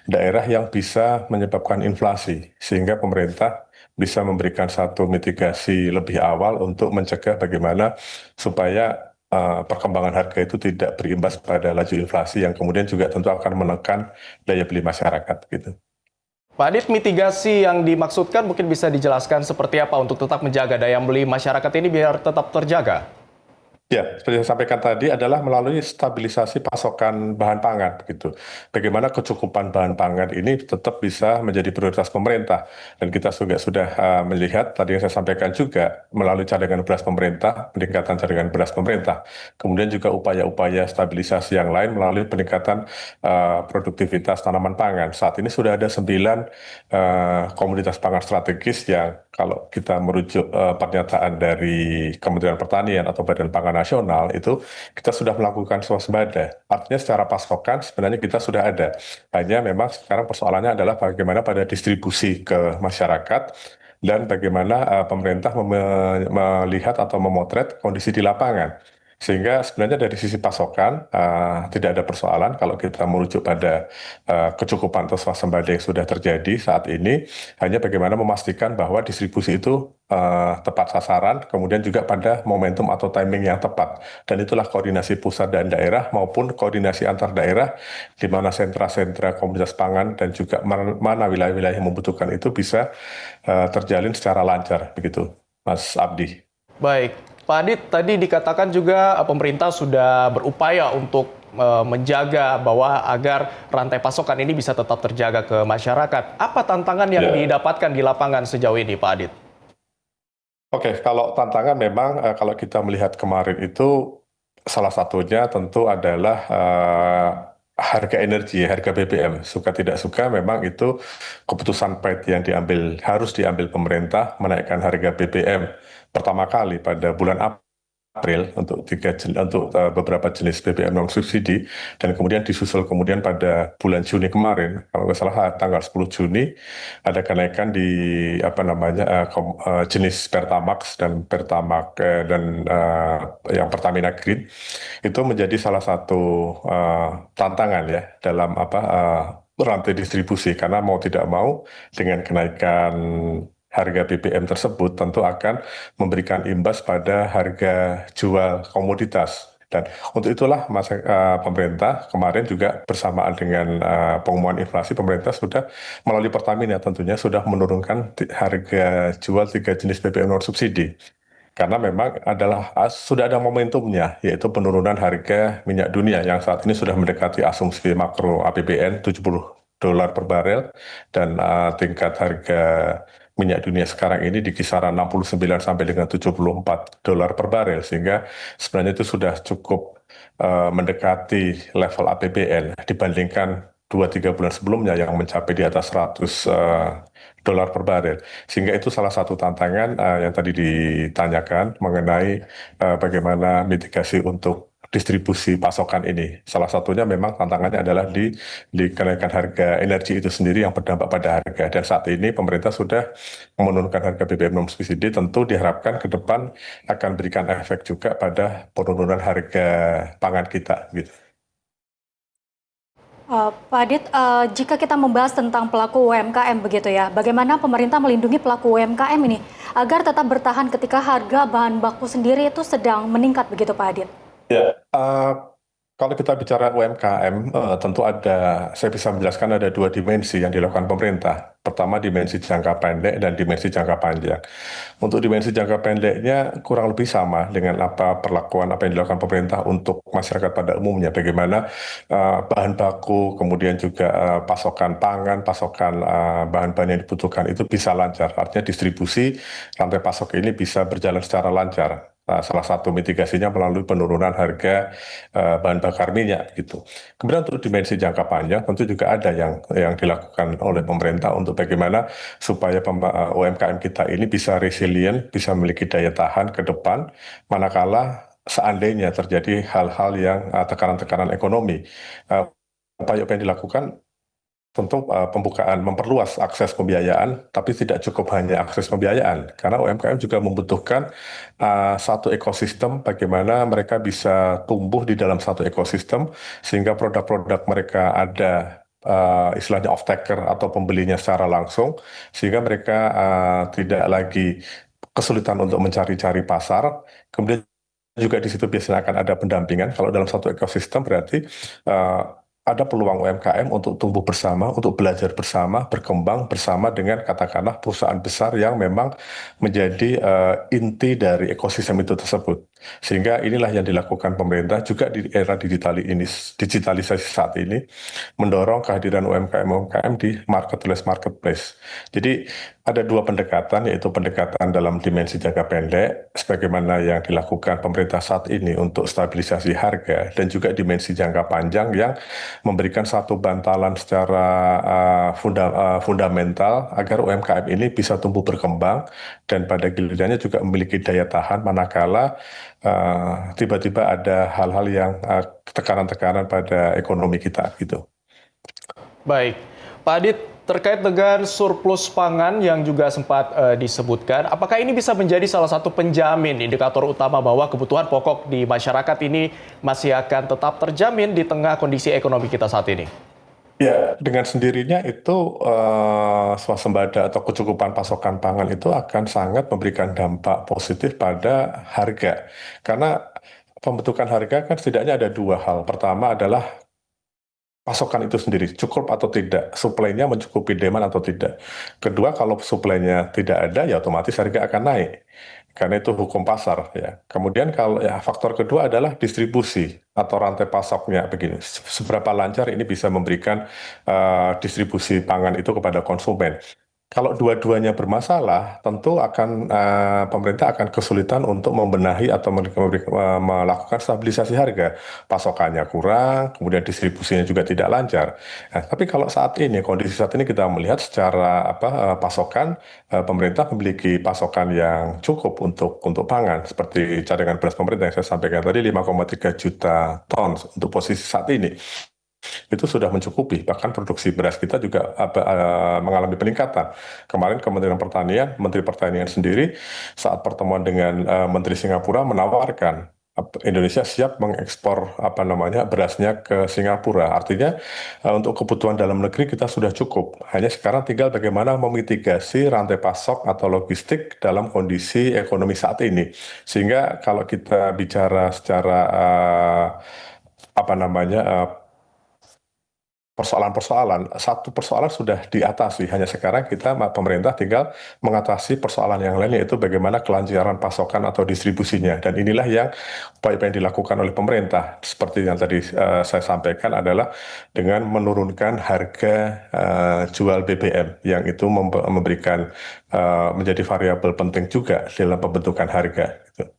Speaker 13: daerah yang bisa menyebabkan inflasi sehingga pemerintah bisa memberikan satu mitigasi lebih awal untuk mencegah bagaimana supaya perkembangan harga itu tidak berimbas pada laju inflasi yang kemudian juga tentu akan menekan daya beli masyarakat gitu.
Speaker 1: Pak Adit, mitigasi yang dimaksudkan mungkin bisa dijelaskan seperti apa untuk tetap menjaga daya beli masyarakat ini biar tetap terjaga?
Speaker 13: Ya, seperti yang saya sampaikan tadi adalah melalui stabilisasi pasokan bahan pangan gitu. Bagaimana kecukupan bahan pangan ini tetap bisa menjadi prioritas pemerintah. Dan kita juga sudah melihat tadi yang saya sampaikan juga melalui cadangan beras pemerintah, peningkatan cadangan beras pemerintah. Kemudian juga upaya-upaya stabilisasi yang lain melalui peningkatan produktivitas tanaman pangan. Saat ini sudah ada 9 komoditas pangan strategis yang kalau kita merujuk pernyataan dari Kementerian Pertanian atau Badan Pangan Nasional itu kita sudah melakukan swasembada. Artinya secara pasokan sebenarnya kita sudah ada. Hanya memang sekarang persoalannya adalah bagaimana pada distribusi ke masyarakat dan bagaimana pemerintah melihat atau memotret kondisi di lapangan. Sehingga sebenarnya dari sisi pasokan tidak ada persoalan kalau kita merujuk pada kecukupan atau swasembada yang sudah terjadi saat ini. Hanya bagaimana memastikan bahwa distribusi itu tepat sasaran, kemudian juga pada momentum atau timing yang tepat. Dan itulah koordinasi pusat dan daerah maupun koordinasi antar daerah di mana sentra-sentra komoditas pangan dan juga mana wilayah-wilayah yang membutuhkan itu bisa terjalin secara lancar, begitu, Mas Abdi.
Speaker 1: Baik. Pak Adit, tadi dikatakan juga pemerintah sudah berupaya untuk menjaga bahwa agar rantai pasokan ini bisa tetap terjaga ke masyarakat. Apa tantangan yang didapatkan di lapangan sejauh ini, Pak Adit?
Speaker 13: Oke, kalau tantangan memang kalau kita melihat kemarin itu salah satunya tentu adalah harga energi, harga BBM. Suka tidak suka memang itu keputusan pahit yang harus diambil pemerintah menaikkan harga BBM pertama kali pada bulan April untuk beberapa jenis BBM non subsidi dan kemudian disusul kemudian pada bulan Juni kemarin kalau nggak salah tanggal 10 Juni ada kenaikan di jenis Pertamax dan Pertamax dan yang Pertamina Green itu menjadi salah satu tantangan ya dalam rantai distribusi karena mau tidak mau dengan kenaikan harga BBM tersebut tentu akan memberikan imbas pada harga jual komoditas. Dan untuk itulah pemerintah kemarin juga bersamaan dengan pengumuman inflasi, pemerintah sudah melalui Pertamina tentunya sudah menurunkan harga jual 3 jenis BBM non subsidi. Karena memang sudah ada momentumnya, yaitu penurunan harga minyak dunia yang saat ini sudah mendekati asumsi makro APBN $70 per barel dan tingkat harga minyak dunia sekarang ini di kisaran 69 sampai dengan $74 per barel sehingga sebenarnya itu sudah cukup mendekati level APBN dibandingkan 2-3 bulan sebelumnya yang mencapai di atas $100 per barel sehingga itu salah satu tantangan yang tadi ditanyakan mengenai bagaimana mitigasi untuk distribusi pasokan ini. Salah satunya memang tantangannya adalah di kenaikan harga energi itu sendiri yang berdampak pada harga. Dan saat ini pemerintah sudah menurunkan harga BBM non subsidi, tentu diharapkan ke depan akan berikan efek juga pada penurunan harga pangan kita. Gitu.
Speaker 2: Pak Adit, jika kita membahas tentang pelaku UMKM begitu ya, bagaimana pemerintah melindungi pelaku UMKM ini agar tetap bertahan ketika harga bahan baku sendiri itu sedang meningkat begitu Pak Adit?
Speaker 13: Ya, Kalau kita bicara UMKM, tentu saya bisa menjelaskan ada dua dimensi yang dilakukan pemerintah. Pertama, dimensi jangka pendek dan dimensi jangka panjang. Untuk dimensi jangka pendeknya kurang lebih sama dengan perlakuan apa yang dilakukan pemerintah untuk masyarakat pada umumnya. Bagaimana bahan baku, kemudian juga pasokan pangan, pasokan bahan-bahan yang dibutuhkan itu bisa lancar. Artinya distribusi rantai pasok ini bisa berjalan secara lancar. Salah satu mitigasinya melalui penurunan harga bahan bakar minyak gitu. Kemudian untuk dimensi jangka panjang tentu juga ada yang dilakukan oleh pemerintah untuk bagaimana supaya UMKM kita ini bisa resilient, bisa memiliki daya tahan ke depan manakala seandainya terjadi hal-hal yang tekanan-tekanan ekonomi. Upaya yang dilakukan tentu pembukaan memperluas akses pembiayaan, tapi tidak cukup hanya akses pembiayaan, karena UMKM juga membutuhkan satu ekosistem bagaimana mereka bisa tumbuh di dalam satu ekosistem sehingga produk-produk mereka ada istilahnya off-taker atau pembelinya secara langsung, sehingga mereka tidak lagi kesulitan untuk mencari-cari pasar. Kemudian juga di situ biasanya akan ada pendampingan. Kalau dalam satu ekosistem berarti ada peluang UMKM untuk tumbuh bersama, untuk belajar bersama, berkembang bersama dengan katakanlah perusahaan besar yang memang menjadi inti dari ekosistem itu tersebut. Sehingga inilah yang dilakukan pemerintah juga di era digitalisasi saat ini, mendorong kehadiran UMKM di marketplace. Jadi ada dua pendekatan, yaitu pendekatan dalam dimensi jangka pendek, sebagaimana yang dilakukan pemerintah saat ini untuk stabilisasi harga, dan juga dimensi jangka panjang yang memberikan satu bantalan secara fundamental agar UMKM ini bisa tumbuh berkembang dan pada gilirannya juga memiliki daya tahan manakala tiba-tiba ada hal-hal yang tekanan-tekanan pada ekonomi kita gitu.
Speaker 1: Baik, Pak Adit, terkait dengan surplus pangan yang juga sempat disebutkan, apakah ini bisa menjadi salah satu penjamin indikator utama bahwa kebutuhan pokok di masyarakat ini masih akan tetap terjamin di tengah kondisi ekonomi kita saat ini?
Speaker 13: Ya, dengan sendirinya itu swasembada atau kecukupan pasokan pangan itu akan sangat memberikan dampak positif pada harga. Karena pembentukan harga kan setidaknya ada dua hal. Pertama adalah pasokan itu sendiri, cukup atau tidak, suplainya mencukupi demand atau tidak. Kedua, kalau suplainya tidak ada, ya otomatis harga akan naik. Karena itu hukum pasar ya. Kemudian kalau faktor kedua adalah distribusi atau rantai pasoknya begini. Seberapa lancar ini bisa memberikan distribusi pangan itu kepada konsumen. Kalau dua-duanya bermasalah, tentu akan pemerintah akan kesulitan untuk membenahi atau melakukan stabilisasi harga. Pasokannya kurang, kemudian distribusinya juga tidak lancar. Nah, tapi kalau saat ini, kondisi saat ini kita melihat secara pasokan, pemerintah memiliki pasokan yang cukup untuk pangan, seperti cadangan beras pemerintah yang saya sampaikan tadi 5,3 juta ton untuk posisi saat ini. Itu sudah mencukupi, bahkan produksi beras kita juga mengalami peningkatan. Kemarin Kementerian Pertanian, Menteri Pertanian sendiri saat pertemuan dengan Menteri Singapura menawarkan Indonesia siap mengekspor berasnya ke Singapura. Artinya untuk kebutuhan dalam negeri kita sudah cukup. Hanya sekarang tinggal bagaimana memitigasi rantai pasok atau logistik dalam kondisi ekonomi saat ini. Sehingga kalau kita bicara secara persoalan-persoalan, satu persoalan sudah diatasi. Hanya sekarang pemerintah tinggal mengatasi persoalan yang lain, yaitu bagaimana kelancaran pasokan atau distribusinya. Dan inilah yang upaya yang dilakukan oleh pemerintah. Seperti yang tadi saya sampaikan adalah dengan menurunkan harga jual BBM, yang itu memberikan menjadi variabel penting juga dalam pembentukan harga. Gitu.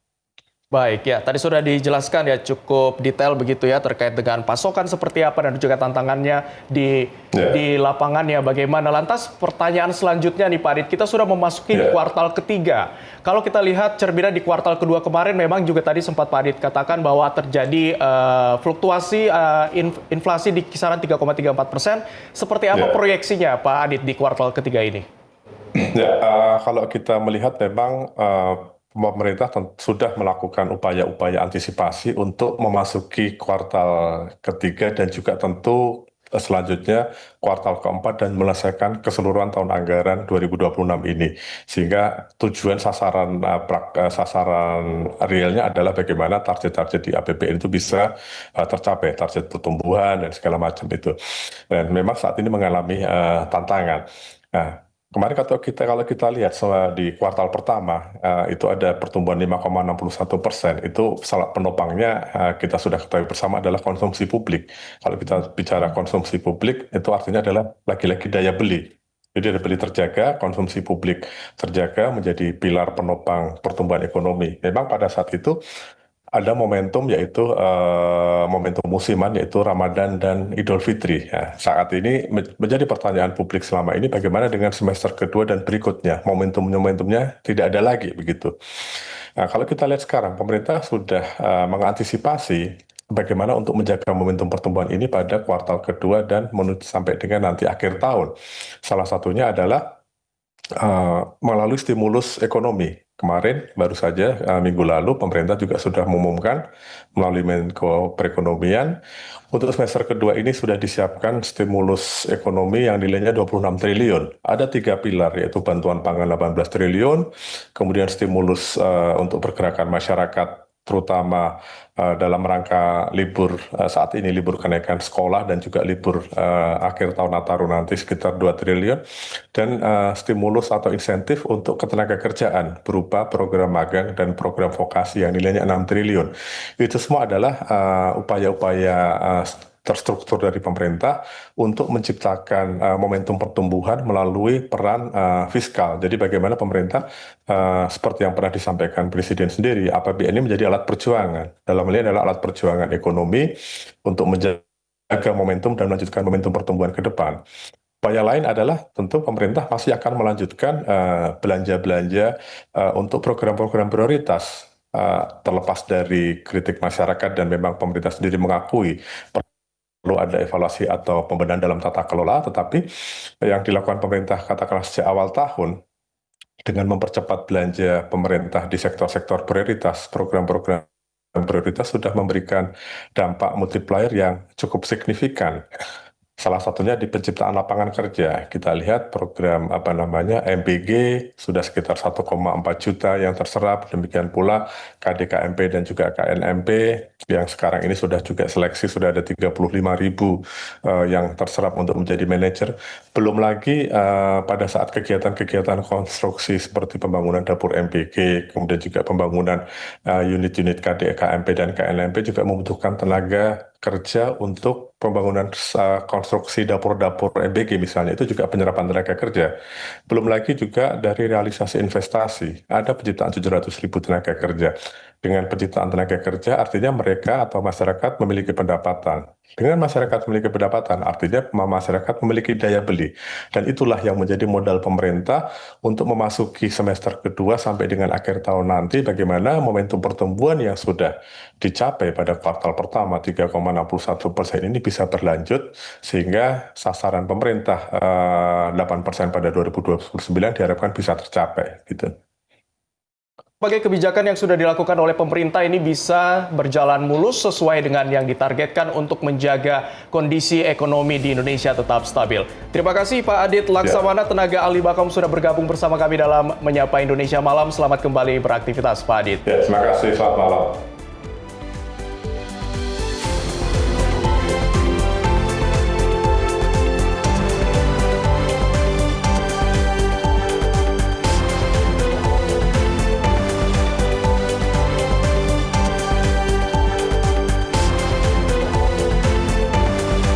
Speaker 1: Baik, ya tadi sudah dijelaskan ya cukup detail begitu ya terkait dengan pasokan seperti apa dan juga tantangannya di lapangan ya bagaimana. Lantas pertanyaan selanjutnya nih Pak Adit, kita sudah memasuki kuartal ketiga. Kalau kita lihat cerminan di kuartal kedua kemarin memang juga tadi sempat Pak Adit katakan bahwa terjadi fluktuasi inflasi di kisaran 3,34%. Seperti apa proyeksinya Pak Adit di kuartal ketiga ini?
Speaker 13: Ya, kalau kita melihat memang pemerintah sudah melakukan upaya-upaya antisipasi untuk memasuki kuartal ketiga dan juga tentu selanjutnya kuartal keempat dan menyelesaikan keseluruhan tahun anggaran 2026 ini. Sehingga tujuan sasaran realnya adalah bagaimana target-target di APBN itu bisa tercapai, target pertumbuhan dan segala macam itu. Dan memang saat ini mengalami tantangan. Nah, kemarin kalau kita lihat di kuartal pertama itu ada pertumbuhan 5,61%. Itu salah penopangnya kita sudah ketahui bersama adalah konsumsi publik. Kalau kita bicara konsumsi publik itu artinya adalah lagi-lagi daya beli. Jadi daya beli terjaga, konsumsi publik terjaga menjadi pilar penopang pertumbuhan ekonomi. Memang pada saat itu ada momentum yaitu momentum musiman yaitu Ramadan dan Idul Fitri. Ya, saat ini menjadi pertanyaan publik selama ini bagaimana dengan semester kedua dan berikutnya. Momentumnya tidak ada lagi begitu. Nah, kalau kita lihat sekarang pemerintah sudah mengantisipasi bagaimana untuk menjaga momentum pertumbuhan ini pada kuartal kedua dan menuju sampai dengan nanti akhir tahun. Salah satunya adalah melalui stimulus ekonomi. Kemarin baru saja minggu lalu pemerintah juga sudah mengumumkan melalui Menko Perekonomian untuk semester kedua ini sudah disiapkan stimulus ekonomi yang nilainya 26 triliun. Ada 3 pilar yaitu bantuan pangan 18 triliun, kemudian stimulus untuk pergerakan masyarakat terutama dalam rangka libur saat ini libur kenaikan sekolah dan juga libur akhir tahun Nataru nanti sekitar 2 triliun dan stimulus atau insentif untuk ketenaga kerjaan berupa program magang dan program vokasi yang nilainya 6 triliun. Itu semua adalah upaya-upaya terstruktur dari pemerintah untuk menciptakan momentum pertumbuhan melalui peran fiskal. Jadi bagaimana pemerintah seperti yang pernah disampaikan Presiden sendiri, APBN ini menjadi alat perjuangan. Dalam hal ini adalah alat perjuangan ekonomi untuk menjaga momentum dan melanjutkan momentum pertumbuhan ke depan. Upaya lain adalah tentu pemerintah masih akan melanjutkan belanja-belanja untuk program-program prioritas. Terlepas dari kritik masyarakat dan memang pemerintah sendiri mengakui perlu ada evaluasi atau pembenahan dalam tata kelola, tetapi yang dilakukan pemerintah katakanlah sejak awal tahun dengan mempercepat belanja pemerintah di sektor-sektor prioritas, program-program prioritas sudah memberikan dampak multiplier yang cukup signifikan. Salah satunya di penciptaan lapangan kerja. Kita lihat program MBG sudah sekitar 1,4 juta yang terserap. Demikian pula KDKMP dan juga KNMP yang sekarang ini sudah juga seleksi, sudah ada 35.000 yang terserap untuk menjadi manajer. Belum lagi pada saat kegiatan-kegiatan konstruksi seperti pembangunan dapur MBG, kemudian juga pembangunan unit-unit KDKMP dan KNMP juga membutuhkan tenaga kerja untuk pembangunan konstruksi dapur-dapur MBG misalnya, itu juga penyerapan tenaga kerja. Belum lagi juga dari realisasi investasi, ada penciptaan 700.000 tenaga kerja. Dengan penciptaan tenaga kerja artinya mereka atau masyarakat memiliki pendapatan. Dengan masyarakat memiliki pendapatan artinya masyarakat memiliki daya beli. Dan itulah yang menjadi modal pemerintah untuk memasuki semester kedua sampai dengan akhir tahun nanti bagaimana momentum pertumbuhan yang sudah dicapai pada kuartal pertama 3,61% ini bisa berlanjut sehingga sasaran pemerintah 8% pada 2029 diharapkan bisa tercapai gitu.
Speaker 1: Sebagai kebijakan yang sudah dilakukan oleh pemerintah ini bisa berjalan mulus sesuai dengan yang ditargetkan untuk menjaga kondisi ekonomi di Indonesia tetap stabil. Terima kasih Pak Adit Laksamana, tenaga ahli Bakom sudah bergabung bersama kami dalam Menyapa Indonesia Malam. Selamat kembali beraktivitas Pak Adit.
Speaker 13: Ya, terima kasih, selamat malam.